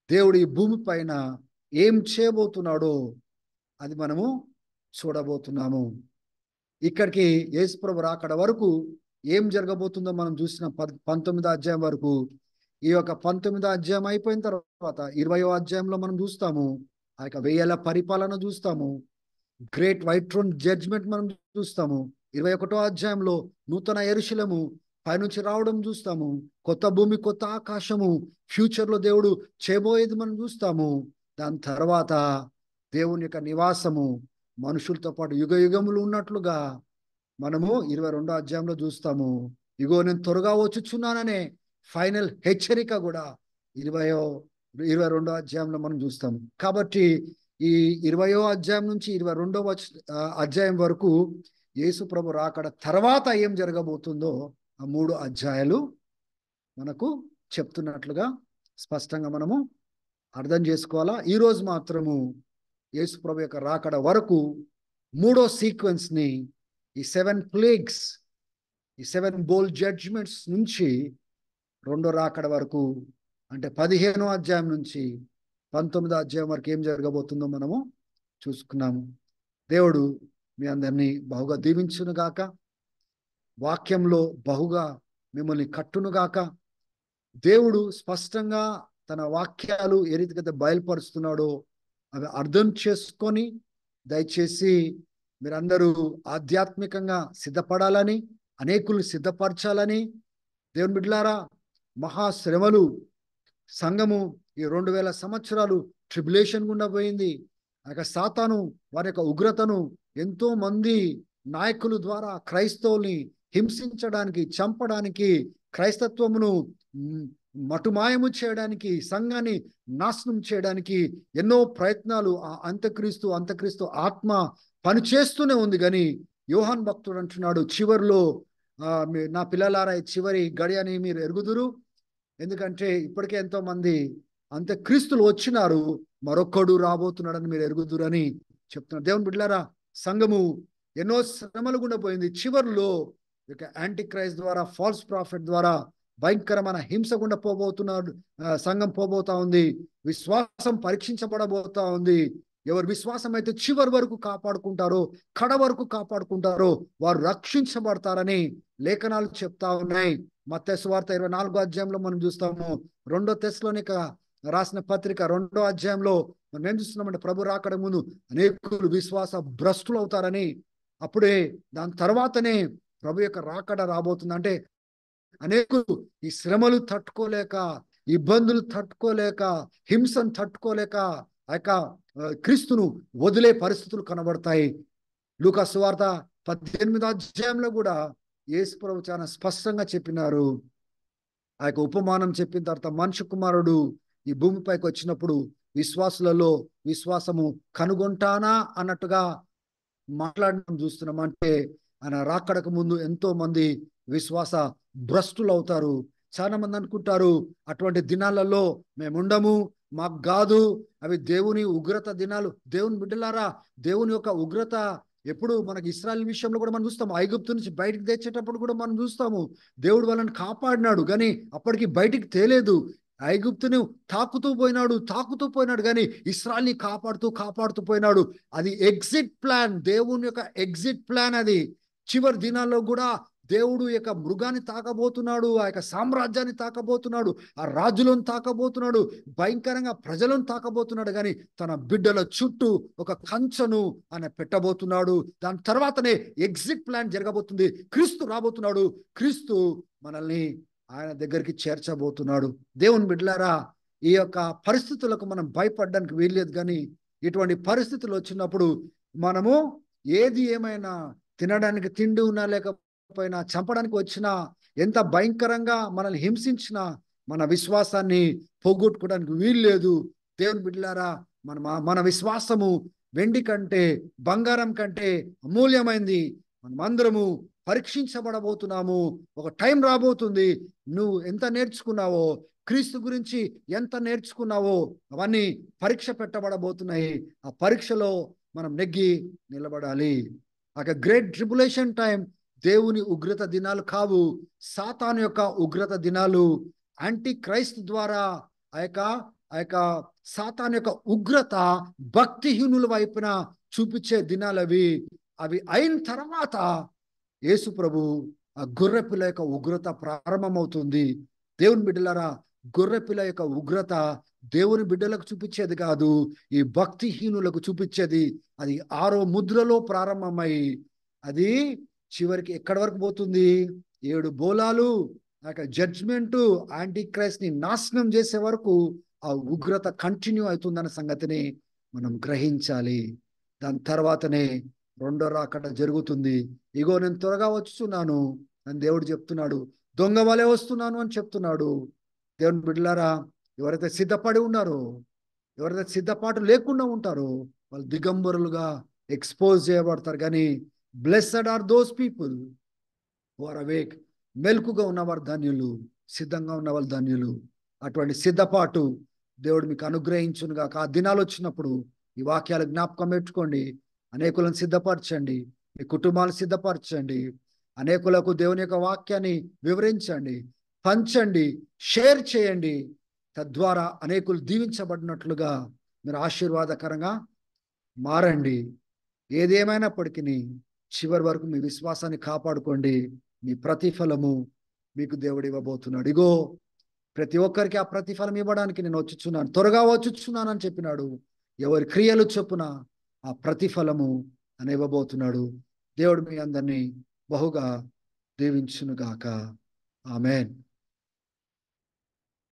దేవుడు ఈ భూమి పైన ఏం చేయబోతున్నాడో అది మనము చూడబోతున్నాము. ఇక్కడికి యేసుప్రభు రాకడ వరకు ఏం జరగబోతుందో మనం చూసిన 19వ అధ్యాయం వరకు. ఈ యొక్క 19వ అధ్యాయం అయిపోయిన తర్వాత 20వ అధ్యాయంలో మనం చూస్తాము ఆ యొక్క 1000 పరిపాలన చూస్తాము, గ్రేట్ వైట్ ట్రోన్ జడ్జ్మెంట్ మనం చూస్తాము. 21వ అధ్యాయంలో నూతన యెరూషలేము పైనుంచి రావడం చూస్తాము, కొత్త భూమి కొత్త ఆకాశము ఫ్యూచర్లో దేవుడు చేయబోయేది మనం చూస్తాము. దాని తర్వాత దేవుని యొక్క నివాసము మనుషులతో పాటు యుగ యుగములు ఉన్నట్లుగా మనము 22వ అధ్యాయంలో చూస్తాము. ఇగో నేను త్వరగా వచ్చుచున్నాననే ఫైనల్ హెచ్చరిక కూడా 22వ అధ్యాయంలో మనం చూస్తాము. కాబట్టి ఈ 20వ అధ్యాయం నుంచి 22వ అధ్యాయం వరకు యేసు ప్రభు రాకడ తర్వాత ఏం జరగబోతుందో ఆ 3 అధ్యాయాలు మనకు చెప్తున్నట్లుగా స్పష్టంగా మనము అర్థం చేసుకోవాలా. ఈరోజు మాత్రము యేసు ప్రభు యొక్క రాకడ వరకు మూడో సీక్వెన్స్ ని, ఈ 7 ప్లేగ్స్, ఈ 7 బోల్ జడ్జ్మెంట్స్ నుంచి రెండో రాకడ వరకు, అంటే 15వ అధ్యాయం నుంచి 19వ అధ్యాయం వరకు ఏం జరగబోతుందో మనము చూసుకున్నాము. దేవుడు మీ అందరినీ బహుగా దీవించునుగాక, వాక్యంలో బహుగా మిమ్మల్ని కట్టునుగాక. దేవుడు స్పష్టంగా తన వాక్యాలు ఏ రీతిగా బయలుపరుస్తున్నాడో అవి అర్థం చేసుకొని దయచేసి మీరందరూ ఆధ్యాత్మికంగా సిద్ధపడాలని, అనేకులు సిద్ధపరచాలని. దేవుని బిడ్డలారా, మహాశ్రమలు, సంఘము ఈ 2000 సంవత్సరాలు ట్రిబులేషన్ గుండా పోయింది. ఆ యొక్క సాతాను వారి యొక్క ఉగ్రతను ఎంతో మంది నాయకుల ద్వారా క్రైస్తవుల్ని హింసించడానికి, చంపడానికి, క్రైస్తత్వమును మటుమాయము చేయడానికి, సంఘాన్ని నాశనం చేయడానికి ఎన్నో ప్రయత్నాలు ఆ అంత్యక్రీస్తు ఆత్మ పనిచేస్తూనే ఉంది. కానీ యోహాన్ భక్తుడు అంటున్నాడు చివరిలో, నా పిల్లలారా చివరి గడియని మీరు ఎరుగుదురు, ఎందుకంటే ఇప్పటికే ఎంతో మంది అంత్యక్రీస్తులు వచ్చినారు, మరొక్కడు రాబోతున్నాడని మీరు ఎరుగుదురు అని చెప్తున్నారు. దేవుని బిడ్డలారా, సంఘము ఎన్నో శ్రమలు గుండా పోయింది. చివరిలో ఇక యాంటీ క్రైస్ట్ ద్వారా, ఫాల్స్ ప్రాఫిట్ ద్వారా భయంకరమైన హింస గుండా పోబోతున్నాడు. సంఘం పోబోతా ఉంది. విశ్వాసం పరీక్షించబడబోతా ఉంది. ఎవరు విశ్వాసం అయితే చివరి వరకు కాపాడుకుంటారో, కడ వరకు కాపాడుకుంటారో వారు రక్షించబడతారని లేఖనాలు చెప్తా ఉన్నాయి. మత్తయి సువార్త 24వ అధ్యాయంలో మనం చూస్తాము. 2 తెస్సలోనిక రాసిన పత్రిక 2వ అధ్యాయంలో మనం ఏం చూస్తున్నామంటే, ప్రభు రాకడ ముందు అనేకులు విశ్వాస భ్రష్టులు అవుతారని. అప్పుడే దాని తర్వాతనే ప్రభు యొక్క రాకడ రాబోతుంది. అంటే అనేకులు ఈ శ్రమలు తట్టుకోలేక, ఇబ్బందులు తట్టుకోలేక, హింసను తట్టుకోలేక ఆ యొక్క క్రీస్తును వదిలే పరిస్థితులు కనబడతాయి. లూకా సువార్త 18వ అధ్యాయంలో కూడా యేసు ప్రభు చాలా స్పష్టంగా చెప్పినారు. ఆ యొక్క ఉపమానం చెప్పిన తర్వాత మనుష్య కుమారుడు ఈ భూమిపైకి వచ్చినప్పుడు విశ్వాసులలో విశ్వాసము కనుగొంటానా అన్నట్టుగా మాట్లాడడం చూస్తున్నాం. అంటే ఆయన రాకడకు ముందు ఎంతో మంది విశ్వాస భ్రష్టులు అవుతారు. చాలా మంది అనుకుంటారు అటువంటి దినాలలో మేము ఉండము, మాకు కాదు, అవి దేవుని ఉగ్రత దినాలు. దేవుని బిడ్డలారా, దేవుని యొక్క ఉగ్రత ఎప్పుడు మనకి ఇశ్రాయేల్ విషయంలో కూడా మనం చూస్తాము. ఐగుప్తు నుంచి బయటికి తెచ్చేటప్పుడు కూడా మనం చూస్తాము. దేవుడు వాళ్ళని కాపాడినాడు, కానీ అప్పటికి బయటికి తేలేదు. ఐగుప్తును తాకుతూ పోయినాడు కానీ ఇశ్రాయేల్ని కాపాడుతూ పోయినాడు. అది ఎగ్జిట్ ప్లాన్, దేవుని యొక్క ఎగ్జిట్ ప్లాన్. అది చివరి దినాల్లో కూడా దేవుడు యొక్క మృగాన్ని తాకబోతున్నాడు, ఆ యొక్క సామ్రాజ్యాన్ని తాకబోతున్నాడు, ఆ రాజులను తాకబోతున్నాడు, భయంకరంగా ప్రజలను తాకబోతున్నాడు. కానీ తన బిడ్డల చుట్టూ ఒక కంచెను ఆయన పెట్టబోతున్నాడు. దాని తర్వాతనే ఎగ్జిట్ ప్లాన్ జరగబోతుంది. క్రీస్తు రాబోతున్నాడు. క్రీస్తు మనల్ని ఆయన దగ్గరికి చేర్చబోతున్నాడు. దేవుని బిడ్డలారా, ఈ యొక్క పరిస్థితులకు మనం భయపడడానికి వీల్లేదు. కానీ ఇటువంటి పరిస్థితులు వచ్చినప్పుడు మనము ఏది ఏమైనా, తినడానికి తిండి ఉన్నా లేకపోయినా, చంపడానికి వచ్చినా, ఎంత భయంకరంగా మనల్ని హింసించినా మన విశ్వాసాన్ని పోగొట్టుకోవడానికి వీల్లేదు. దేవుని బిడ్డలారా, మన విశ్వాసము వెండి కంటే, బంగారం కంటే అమూల్యమైంది. మనమందరము పరీక్షించబడబోతున్నాము. ఒక టైం రాబోతుంది. నువ్వు ఎంత నేర్చుకున్నావో, క్రీస్తు గురించి ఎంత నేర్చుకున్నావో అవన్నీ పరీక్ష పెట్టబడబోతున్నాయి. ఆ పరీక్షలో మనం నెగ్గి నిలబడాలి. ఒక గ్రేట్ ట్రిబులేషన్ టైం దేవుని ఉగ్రత దినాలు కావు, సాతాను యొక్క ఉగ్రత దినాలు. యాంటీ క్రైస్ట్ ద్వారా ఆ యొక్క సాతాను యొక్క ఉగ్రత భక్తిహీనుల వైపున చూపించే దినాలు అవి. అవి అయిన తర్వాత యేసు ప్రభు ఆ గొర్రెపిల్ల యొక్క ఉగ్రత ప్రారంభమవుతుంది. దేవుని బిడ్డలారా, గొర్రెపిల్ల యొక్క ఉగ్రత దేవుని బిడ్డలకు చూపించేది కాదు, ఈ భక్తిహీనులకు చూపించేది. అది 6వ ముద్రలో ప్రారంభమై అది చివరికి ఎక్కడి వరకు పోతుంది? 7 బోలాలు జడ్జ్మెంట్, యాంటీ క్రైస్ట్ ని నాశనం చేసే వరకు ఆ ఉగ్రత కంటిన్యూ అవుతుందన్న సంగతిని మనం గ్రహించాలి. దాని తర్వాతనే రెండో రాకడ జరుగుతుంది. ఇగో నేను త్వరగా వచ్చుచున్నాను అని దేవుడు చెప్తున్నాడు. దొంగ వలె వస్తున్నాను అని చెప్తున్నాడు. దేవుని బిడ్డలారా, ఎవరైతే సిద్ధపడి ఉన్నారో, ఎవరైతే సిద్ధపాటు లేకుండా ఉంటారో వాళ్ళు దిగంబరులుగా ఎక్స్పోజ్ చేయబడతారు. కానీ blessed are those people who are awake. మెలకుగా ఉన్నవారు ధన్యులు, సిద్ధంగా ఉన్నవాళ్ళు ధన్యులు. అటువంటి సిద్ధపాటు దేవుడు మీకు అనుగ్రహించునుగా. ఆ దినాలు వచ్చినప్పుడు ఈ వాక్యాలు జ్ఞాపకం పెట్టుకోండి. అనేకులను సిద్ధపరచండి, మీ కుటుంబాలను సిద్ధపరచండి, అనేకులకు దేవుని యొక్క వాక్యాన్ని వివరించండి, పంచండి, షేర్ చేయండి. తద్వారా అనేకులు దీవించబడినట్లుగా మీరు ఆశీర్వాదకరంగా మారండి. ఏదేమైనప్పటికీ చివరి వరకు మీ విశ్వాసాన్ని కాపాడుకోండి. మీ ప్రతిఫలము మీకు దేవుడు ఇవ్వబోతున్నాడు. ఇగో ప్రతి ఒక్కరికి ఆ ప్రతిఫలం ఇవ్వడానికి నేను వచ్చుచున్నాను, త్వరగా వచ్చుచున్నాను అని చెప్పినాడు. ఎవరి క్రియలు చొప్పున ఆ ప్రతిఫలము అని ఇవ్వబోతున్నాడు. దేవుడు మీ అందరినీ బహుగా దీవించునుగాక. ఆమేన్.